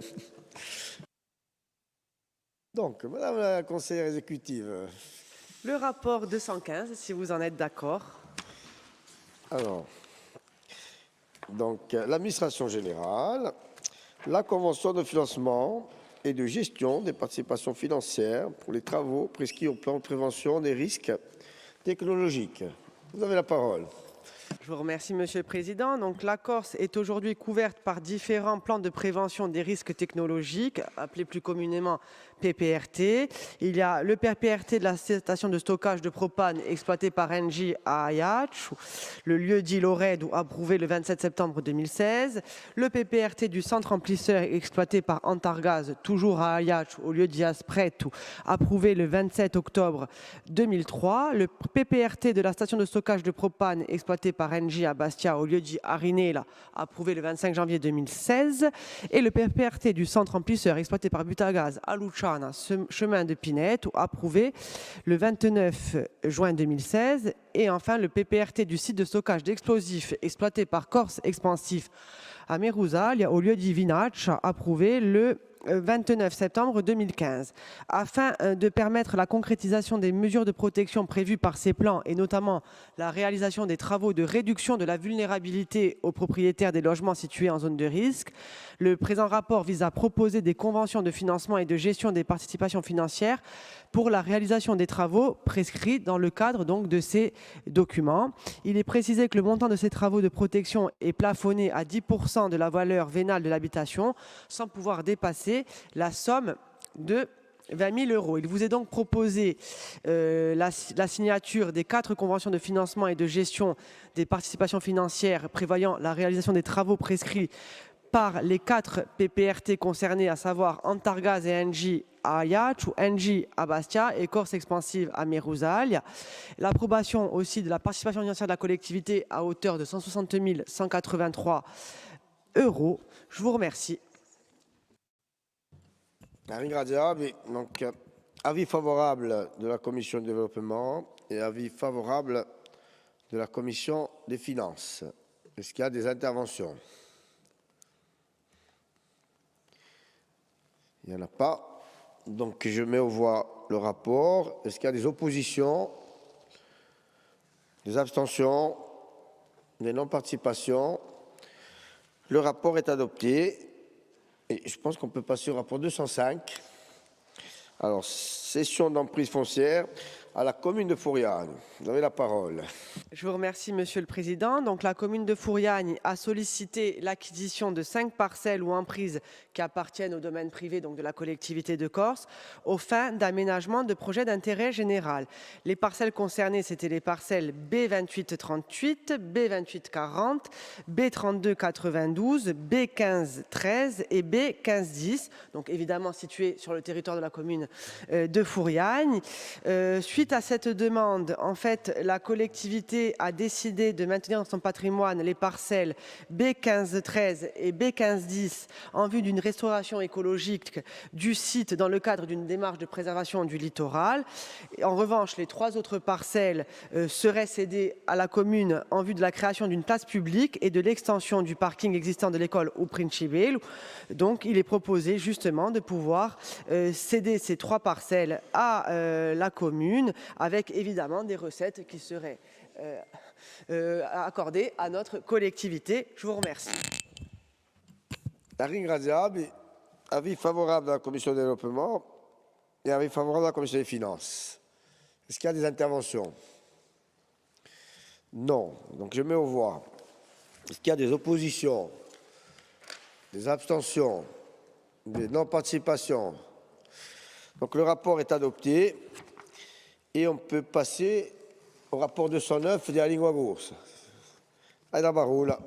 S1: Donc, Madame la conseillère exécutive.
S2: Le rapport 215, si vous en êtes d'accord.
S1: Alors, donc, l'administration générale, la convention de financement et de gestion des participations financières pour les travaux prescrits au plan de prévention des risques technologiques. Vous avez la parole.
S2: Je vous remercie, Monsieur le Président. Donc, la Corse est aujourd'hui couverte par différents plans de prévention des risques technologiques, appelés plus communément PPRT. Il y a le PPRT de la station de stockage de propane exploitée par Engie à Ajaccio, le lieu dit Lored, approuvé le 27 septembre 2016. Le PPRT du centre remplisseur exploité par Antargaz, toujours à Ajaccio, au lieu dit Aspreto, approuvé le 27 octobre 2003. Le PPRT de la station de stockage de propane exploitée par Engie à Bastia, au lieu dit Arinela, approuvé le 25 janvier 2016. Et le PPRT du centre remplisseur exploité par Butagaz à Luciana, chemin de Pinette, approuvé le 29 juin 2016. Et enfin, le PPRT du site de stockage d'explosifs exploité par Corse Expansif à Merusalia, au lieu dit Vinach, approuvé le 29 septembre 2015. Afin de permettre la concrétisation des mesures de protection prévues par ces plans et notamment la réalisation des travaux de réduction de la vulnérabilité aux propriétaires des logements situés en zone de risque, le présent rapport vise à proposer des conventions de financement et de gestion des participations financières pour la réalisation des travaux prescrits dans le cadre donc de ces documents. Il est précisé que le montant de ces travaux de protection est plafonné à 10% de la valeur vénale de l'habitation sans pouvoir dépasser la somme de 20 000 €. Il vous est donc proposé la signature des 4 conventions de financement et de gestion des participations financières prévoyant la réalisation des travaux prescrits par les 4 PPRT concernés, à savoir Antargaz et Engie à Ayach ou Engie à Bastia et Corse Expansive à Mérouzalia. L'approbation aussi de la participation financière de la collectivité à hauteur de 160 183 €. Je vous remercie.
S1: Karine Gradia, donc avis favorable de la commission du développement et avis favorable de la commission des finances. Est-ce qu'il y a des interventions? Il n'y en a pas. Donc je mets aux voix le rapport. Est-ce qu'il y a des oppositions? Des abstentions? Des non-participations? Le rapport est adopté. Et je pense qu'on peut passer au rapport 205. Alors, cession d'emprise foncière à la commune de Fouriane. Vous avez la parole.
S2: Je vous remercie, Monsieur le Président. Donc, la commune de Fouriane a sollicité l'acquisition de 5 parcelles ou emprises qui appartiennent au domaine privé, donc de la collectivité de Corse, aux fins d'aménagement de projets d'intérêt général. Les parcelles concernées, c'était les parcelles B2838, B2840, B3292, B1513 et B1510. Donc, évidemment situées sur le territoire de la commune de Fouriane. Suite à cette demande, en fait, la collectivité a décidé de maintenir dans son patrimoine les parcelles B1513 et B1510 en vue d'une restauration écologique du site dans le cadre d'une démarche de préservation du littoral. En revanche, les 3 autres parcelles seraient cédées à la commune en vue de la création d'une place publique et de l'extension du parking existant de l'école au Principello. Donc, il est proposé justement de pouvoir céder ces 3 parcelles à la commune, avec évidemment des recettes qui seraient accordées à notre collectivité. Je vous remercie.
S1: Karine Gradia, avis favorable de la commission du développement et avis favorable de la commission des finances. Est-ce qu'il y a des interventions? Non. Donc je mets aux voix. Est-ce qu'il y a des oppositions? Des abstentions? Des non-participations? Donc le rapport est adopté. Et on peut passer au rapport 209 de la Lingua Bourse. Aida Baroula.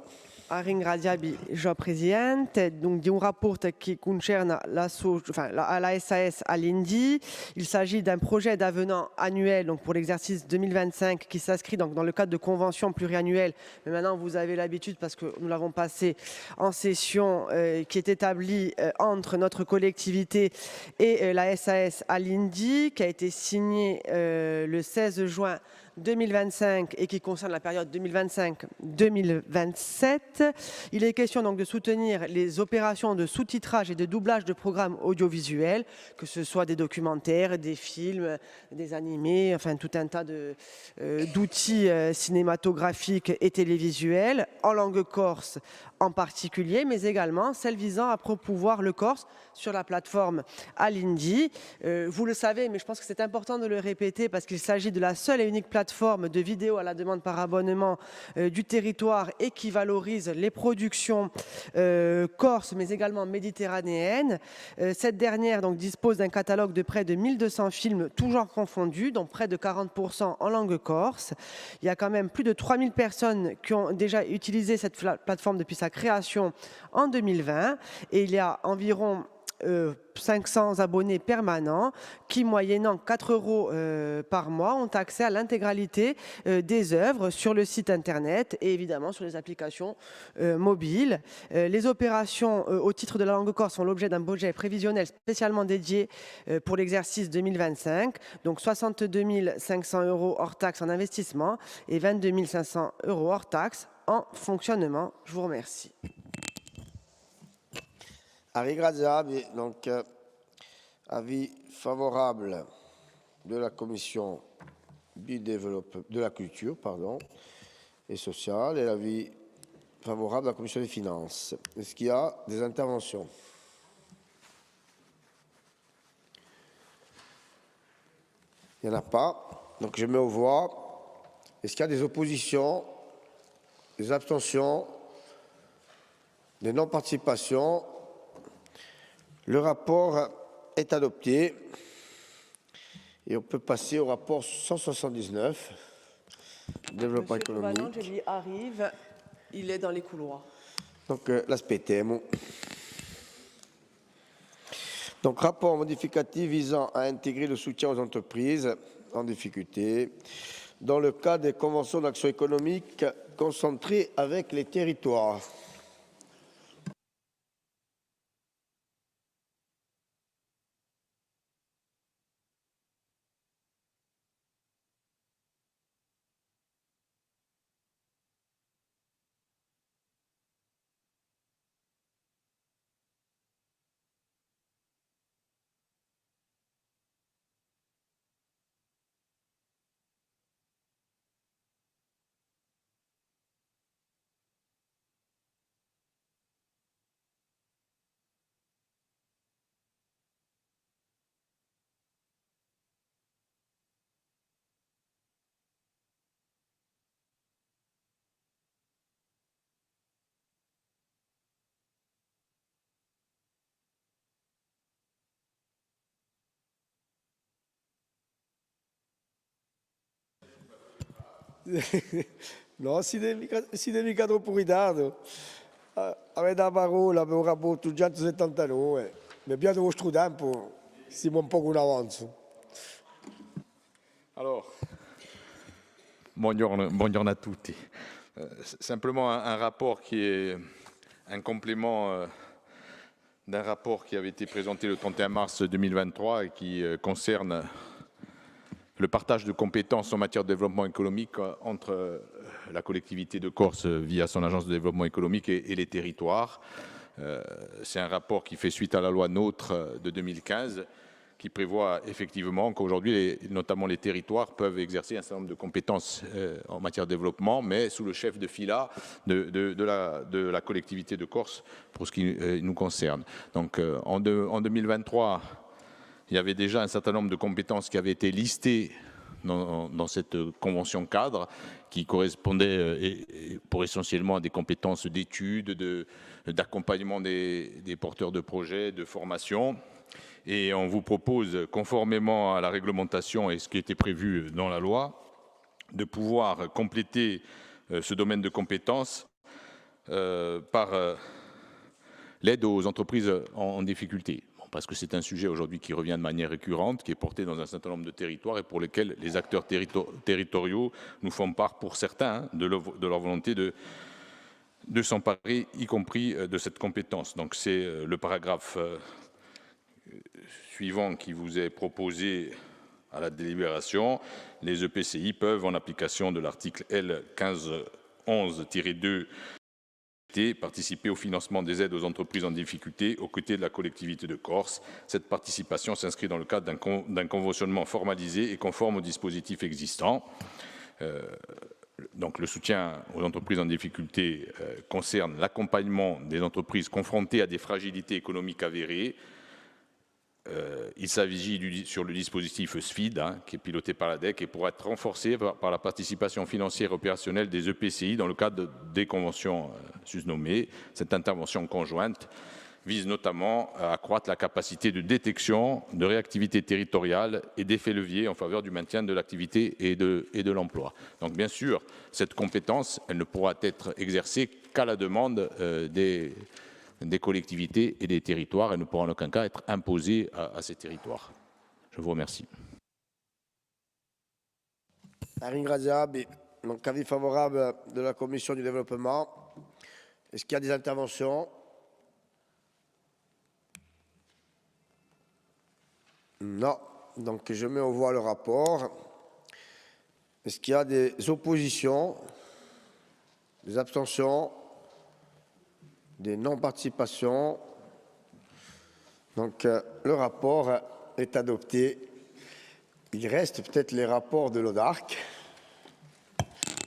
S2: A ringraziarvi, Gio Presidente. Donc, di un rapport qui concerne la SAS à l'Indy. Il s'agit d'un projet d'avenant annuel donc pour l'exercice 2025 qui s'inscrit dans le cadre de conventions pluriannuelles. Mais maintenant, vous avez l'habitude, parce que nous l'avons passé en session, qui est établie entre notre collectivité et la SAS à l'Indy, qui a été signée le 16 juin 2025 et qui concerne la période 2025-2027. Il est question donc de soutenir les opérations de sous-titrage et de doublage de programmes audiovisuels, que ce soit des documentaires, des films, des animés, enfin tout un tas d'outils cinématographiques et télévisuels, en langue corse en particulier, mais également celles visant à promouvoir le corse sur la plateforme Alindi. Vous le savez, mais je pense que c'est important de le répéter parce qu'il s'agit de la seule et unique plateforme de vidéo à la demande par abonnement du territoire et qui valorise les productions corse, mais également méditerranéennes. Cette dernière donc, dispose d'un catalogue de près de 1200 films, tous genres confondus, dont près de 40% en langue corse. Il y a quand même plus de 3000 personnes qui ont déjà utilisé cette plateforme depuis sa création en 2020 et il y a environ 500 abonnés permanents qui, moyennant 4 € par mois, ont accès à l'intégralité des œuvres sur le site internet et évidemment sur les applications mobiles. Les opérations au titre de la langue corse sont l'objet d'un budget prévisionnel spécialement dédié pour l'exercice 2025, donc 62 500 € hors taxes en investissement et 22 500 € hors taxes en fonctionnement. Je vous remercie.
S1: Donc, avis favorable de la commission du développement, de la culture, et sociale, et l'avis favorable de la commission des finances. Est-ce qu'il y a des interventions? Il n'y en a pas. Donc, je mets aux voix. Est-ce qu'il y a des oppositions, des abstentions, des non-participations? Le rapport est adopté et on peut passer au rapport 179, développement économique.
S2: Monsieur arrive, il est dans les couloirs.
S1: Donc l'aspect thème. Donc, rapport modificatif visant à intégrer le soutien aux entreprises en difficulté dans le cadre des conventions d'action économique concentrées avec les territoires. No, si devi cadere pure ritardo. Avete la parola per un rapporto 179. Mi piace il vostro tempo, siamo un po' in avanzo.
S9: Alors, buongiorno a tutti. Simplement un rapport qui est un complément d'un rapport qui avait été présenté le 31 mars 2023 et qui concerne le partage de compétences en matière de développement économique entre la collectivité de Corse via son agence de développement économique et les territoires. C'est un rapport qui fait suite à la loi NOTRe de 2015 qui prévoit effectivement qu'aujourd'hui, notamment les territoires, peuvent exercer un certain nombre de compétences en matière de développement, mais sous le chef de fila de la collectivité de Corse pour ce qui nous concerne. Donc en 2023, il y avait déjà un certain nombre de compétences qui avaient été listées dans cette convention cadre qui correspondaient pour essentiellement à des compétences d'études, d'accompagnement des porteurs de projets, de formation. Et on vous propose, conformément à la réglementation et ce qui était prévu dans la loi, de pouvoir compléter ce domaine de compétences par l'aide aux entreprises en difficulté. Parce que c'est un sujet aujourd'hui qui revient de manière récurrente, qui est porté dans un certain nombre de territoires et pour lesquels les acteurs territoriaux nous font part, pour certains, de leur volonté de s'emparer, y compris de cette compétence. Donc c'est le paragraphe suivant qui vous est proposé à la délibération. Les EPCI peuvent, en application de l'article L. 1511-2, participer au financement des aides aux entreprises en difficulté aux côtés de la collectivité de Corse. Cette participation s'inscrit dans le cadre d'un conventionnement formalisé et conforme aux dispositifs existants. Donc le soutien aux entreprises en difficulté concerne l'accompagnement des entreprises confrontées à des fragilités économiques avérées. Il s'agit sur le dispositif SFID, qui est piloté par la DEC et pourra être renforcé par la participation financière opérationnelle des EPCI dans le cadre des conventions susnommées. Cette intervention conjointe vise notamment à accroître la capacité de détection, de réactivité territoriale et d'effet levier en faveur du maintien de l'activité et de l'emploi. Donc bien sûr, cette compétence, elle ne pourra être exercée qu'à la demande des collectivités et des territoires et ne pourra en aucun cas être imposée à ces territoires. Je vous remercie.
S1: Ringraziabile. Donc, avis favorable de la Commission du développement. Est-ce qu'il y a des interventions? Non. Donc, je mets au voie le rapport. Est-ce qu'il y a des oppositions? Des abstentions? Des non-participations. Donc, le rapport est adopté. Il reste peut-être les rapports de l'ODARC.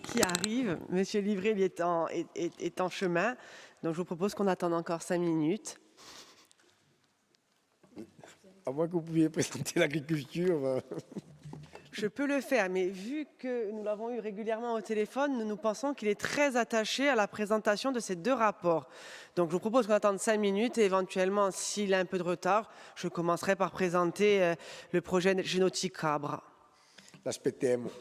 S2: Qui arrive. Monsieur Livré est en chemin. Donc, je vous propose qu'on attende encore 5 minutes.
S1: À moins que vous pouviez présenter l'agriculture.
S2: Je peux le faire, mais vu que nous l'avons eu régulièrement au téléphone, nous pensons qu'il est très attaché à la présentation de ces 2 rapports. Donc je vous propose qu'on attende 5 minutes et éventuellement, s'il a un peu de retard, je commencerai par présenter le projet Génotique Cabra.
S1: L'aspettiamo.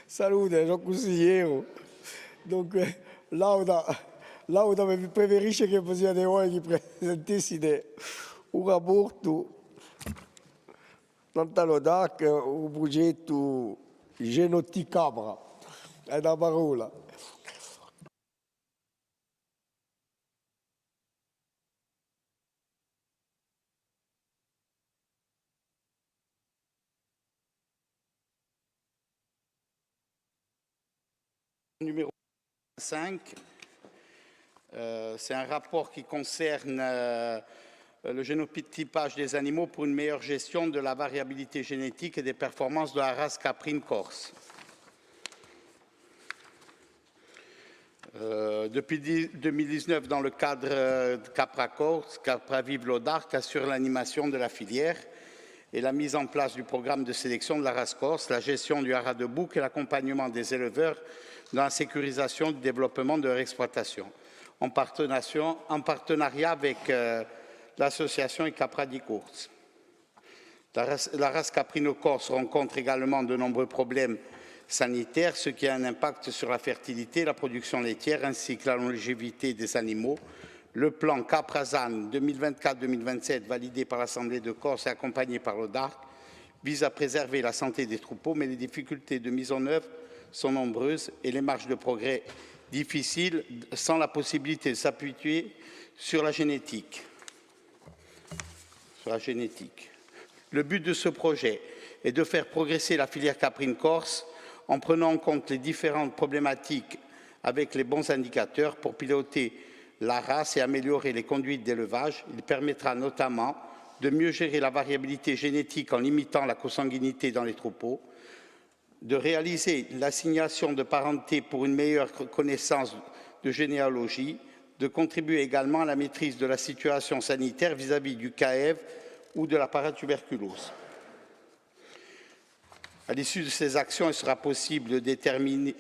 S1: Salute, sono consigliere. Dunque, Lauda mi preferisce che possiate voi che presentessite un rapporto tanto DAC, un progetto genoticabra. È una parola.
S10: Numéro 5, c'est un rapport qui concerne le génotypage des animaux pour une meilleure gestion de la variabilité génétique et des performances de la race caprine corse. Depuis 2019, dans le cadre de Capra Corse, Capra Vive l'Audarc assure l'animation de la filière et la mise en place du programme de sélection de la race corse, la gestion du haras de bouc et l'accompagnement des éleveurs dans la sécurisation du développement de leur exploitation, en partenariat avec l'association Capra Corse. La race caprino-corse rencontre également de nombreux problèmes sanitaires, ce qui a un impact sur la fertilité, la production laitière ainsi que la longévité des animaux. Le plan Caprazan 2024-2027, validé par l'Assemblée de Corse et accompagné par l'ODARC, vise à préserver la santé des troupeaux, mais les difficultés de mise en œuvre sont nombreuses et les marges de progrès difficiles sans la possibilité de s'appuyer sur la génétique. Le but de ce projet est de faire progresser la filière caprine corse en prenant en compte les différentes problématiques avec les bons indicateurs pour piloter la race et améliorer les conduites d'élevage. Il permettra notamment de mieux gérer la variabilité génétique en limitant la consanguinité dans les troupeaux, de réaliser l'assignation de parenté pour une meilleure connaissance de généalogie, de contribuer également à la maîtrise de la situation sanitaire vis-à-vis du CAEV ou de la paratuberculose. À l'issue de ces actions, il sera possible de déterminer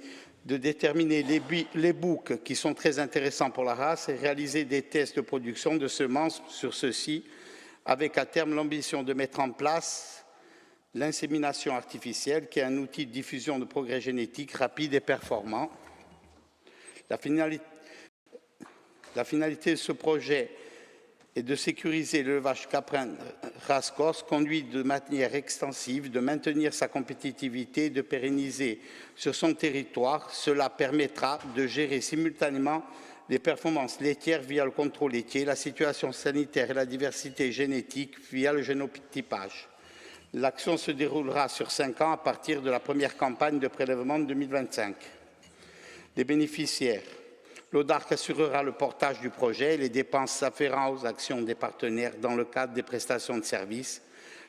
S10: les boucs qui sont très intéressants pour la race et réaliser des tests de production de semences sur ceux-ci, avec à terme l'ambition de mettre en place l'insémination artificielle, qui est un outil de diffusion de progrès génétiques rapide et performant. La finalité de ce projet est de sécuriser l'élevage caprin race corse, conduit de manière extensive, de maintenir sa compétitivité et de pérenniser sur son territoire. Cela permettra de gérer simultanément les performances laitières via le contrôle laitier, la situation sanitaire et la diversité génétique via le génotypage. L'action se déroulera sur 5 ans à partir de la première campagne de prélèvement de 2025. Les bénéficiaires. L'ODARC assurera le portage du projet et les dépenses afférentes aux actions des partenaires dans le cadre des prestations de services.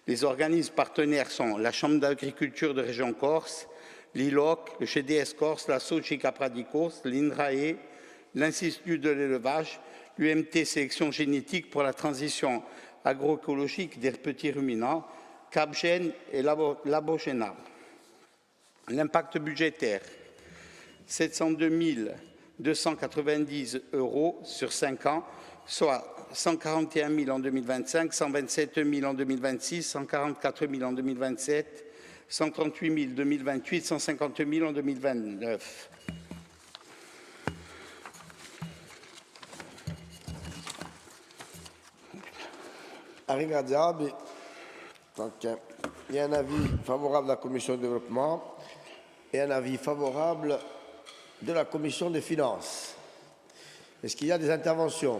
S10: Les organismes partenaires sont la Chambre d'agriculture de région Corse, l'ILOC, le CDS Corse, la Soci Capradi Corse, l'INRAE, l'Institut de l'élevage, l'UMT Sélection génétique pour la transition agroécologique des petits ruminants, Capgen et Labogena. L'impact budgétaire, 702 290 € sur 5 ans, soit 141 000 en 2025, 127 000 en 2026, 144 000 en 2027, 138 000 en 2028, 150 000 en 2029.
S1: Ringraziabile. Donc, il y a un avis favorable de la Commission de développement et un avis favorable de la Commission des finances. Est-ce qu'il y a des interventions?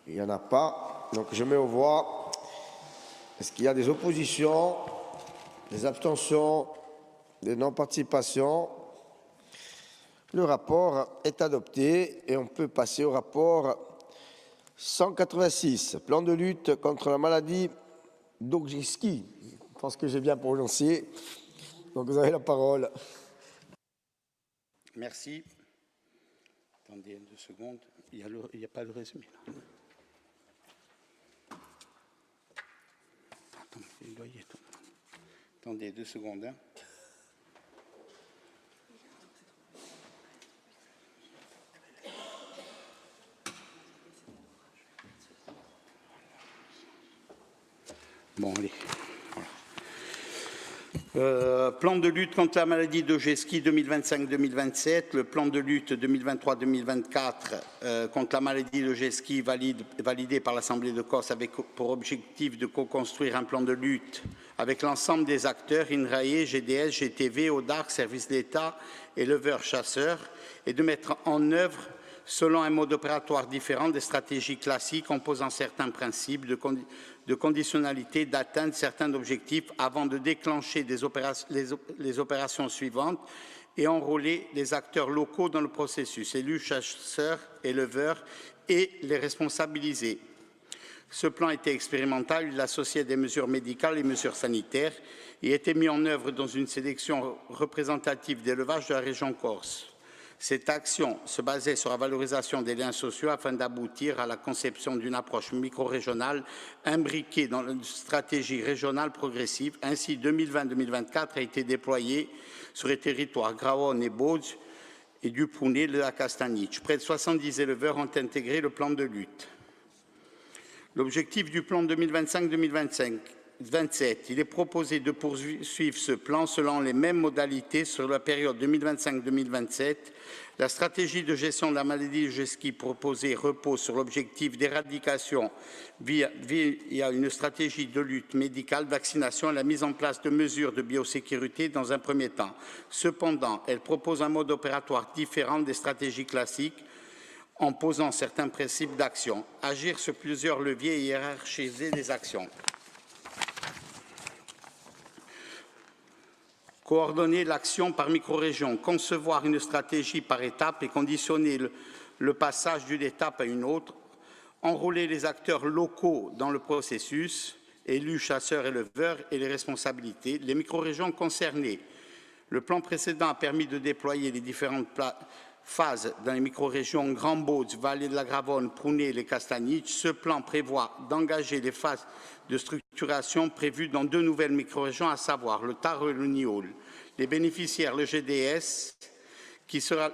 S1: Il n'y en a pas. Donc je mets aux voix. Est-ce qu'il y a des oppositions, des abstentions, des non-participations? Le rapport est adopté et on peut passer au rapport 186, plan de lutte contre la maladie d'Oghiski. Je pense que j'ai bien prononcé. Donc vous avez la parole.
S10: Merci. Attendez 2 secondes. Il n'y a pas de résumé là. Attendez 2 secondes. Hein. Bon, allez. Voilà. Plan de lutte contre la maladie de Geski 2025-2027, le plan de lutte 2023-2024 contre la maladie de Geski validé par l'Assemblée de Corse avec pour objectif de co-construire un plan de lutte avec l'ensemble des acteurs, INRAE, GDS, GTV, ODARC, Service d'État, éleveurs, chasseurs, et de mettre en œuvre, selon un mode opératoire différent, des stratégies classiques en posant certains principes de conditionnalité, d'atteindre certains objectifs avant de déclencher les opérations suivantes et enrôler les acteurs locaux dans le processus, élus, chasseurs, éleveurs et les responsabiliser. Ce plan était expérimental, il associait des mesures médicales et mesures sanitaires et était mis en œuvre dans une sélection représentative d'élevage de la région Corse. Cette action se basait sur la valorisation des liens sociaux afin d'aboutir à la conception d'une approche micro-régionale imbriquée dans une stratégie régionale progressive. Ainsi, 2020-2024 a été déployée sur les territoires Graon et Bauge et du Prounet de la Castaniche. Près de 70 éleveurs ont intégré le plan de lutte. L'objectif du plan 2025-2027, il est proposé de poursuivre ce plan selon les mêmes modalités sur la période 2025-2027. La stratégie de gestion de la maladie de Geski proposée repose sur l'objectif d'éradication via une stratégie de lutte médicale, vaccination et la mise en place de mesures de biosécurité dans un premier temps. Cependant, elle propose un mode opératoire différent des stratégies classiques en posant certains principes d'action, agir sur plusieurs leviers et hiérarchiser les actions. Coordonner l'action par micro-région, concevoir une stratégie par étape et conditionner le passage d'une étape à une autre, enrôler les acteurs locaux dans le processus, élus, chasseurs, éleveurs et les responsabilités, les micro-régions concernées. Le plan précédent a permis de déployer les différentes phases dans les micro-régions Grand Bauge, Vallée de la Gravone, Prounet et les Castaniches. Ce plan prévoit d'engager les phases de structuration prévues dans 2 nouvelles micro-régions, à savoir le Taro et le Niol. Les bénéficiaires, le GDS, qui sera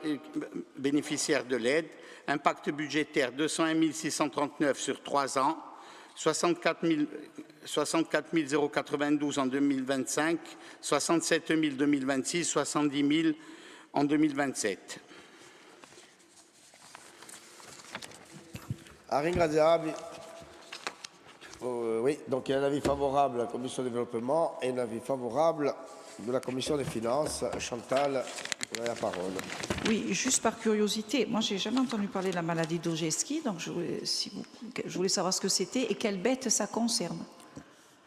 S10: bénéficiaire de l'aide, impact budgétaire 201 639 sur 3 ans, 64 092 en 2025, 67 000 en 2026, 70 000 en 2027.
S1: Oui, donc il y a un avis favorable de la Commission du développement et un avis favorable de la Commission des finances. Chantal, vous avez la parole.
S3: Oui, juste par curiosité, moi j'ai jamais entendu parler de la maladie d'Ogeski, donc je voulais savoir ce que c'était et quelle bête ça concerne.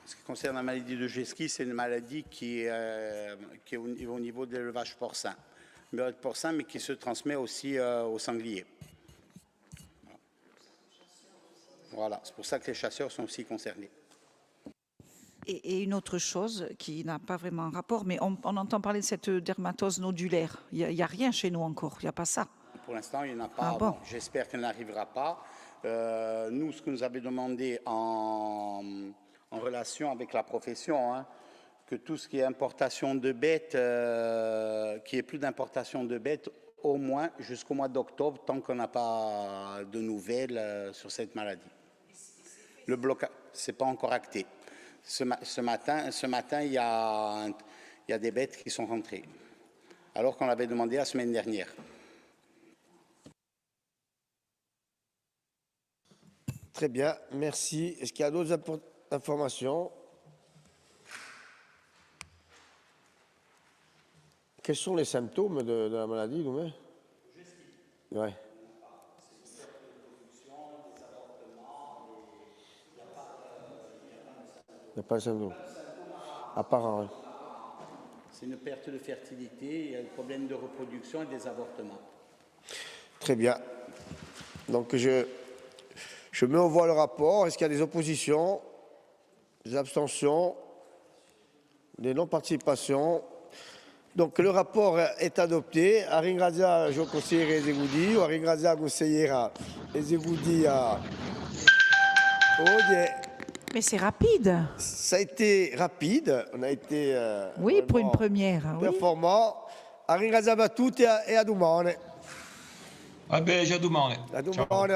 S10: Ce qui concerne la maladie de Geski, c'est une maladie qui est au niveau de l'élevage porcin. Mais qui se transmet aussi aux sangliers. Voilà, c'est pour ça que les chasseurs sont aussi concernés.
S3: Et une autre chose qui n'a pas vraiment un rapport, mais on entend parler de cette dermatose nodulaire. Il n'y a rien chez nous encore, il n'y a pas ça.
S10: Pour l'instant, il n'y en a pas.
S3: Ah bon.
S10: J'espère qu'elle n'arrivera pas. Nous, ce que nous avons demandé en relation avec la profession, que tout ce qui est importation de bêtes, qu'il n'y ait plus d'importation de bêtes, au moins jusqu'au mois d'octobre, tant qu'on n'a pas de nouvelles sur cette maladie. Le blocage, ce n'est pas encore acté. Ce matin, il y a des bêtes qui sont rentrées, alors qu'on l'avait demandé la semaine dernière.
S1: Très bien, merci. Est-ce qu'il y a d'autres informations? Quels sont les symptômes de la maladie, Doumé? Ouais. Il n'y a pas de symptômes. Apparent, oui.
S10: C'est une perte de fertilité, il y a des problèmes de reproduction et des avortements.
S1: Très bien. Donc je mets au voie le rapport. Est-ce qu'il y a des oppositions, des abstentions, des non-participations? Donc le rapport est adopté. Aringrazia jo conseiller Ezegoudi, ou Aringrazia conseillera Ezegoudi à Odie.
S3: Mais c'est rapide.
S1: Ça a été rapide. On a été
S3: oui, pour une première.
S1: Performant. Aringrazia a tutti e a domani.
S11: Ah ben, j'ai a domani.
S1: A domani.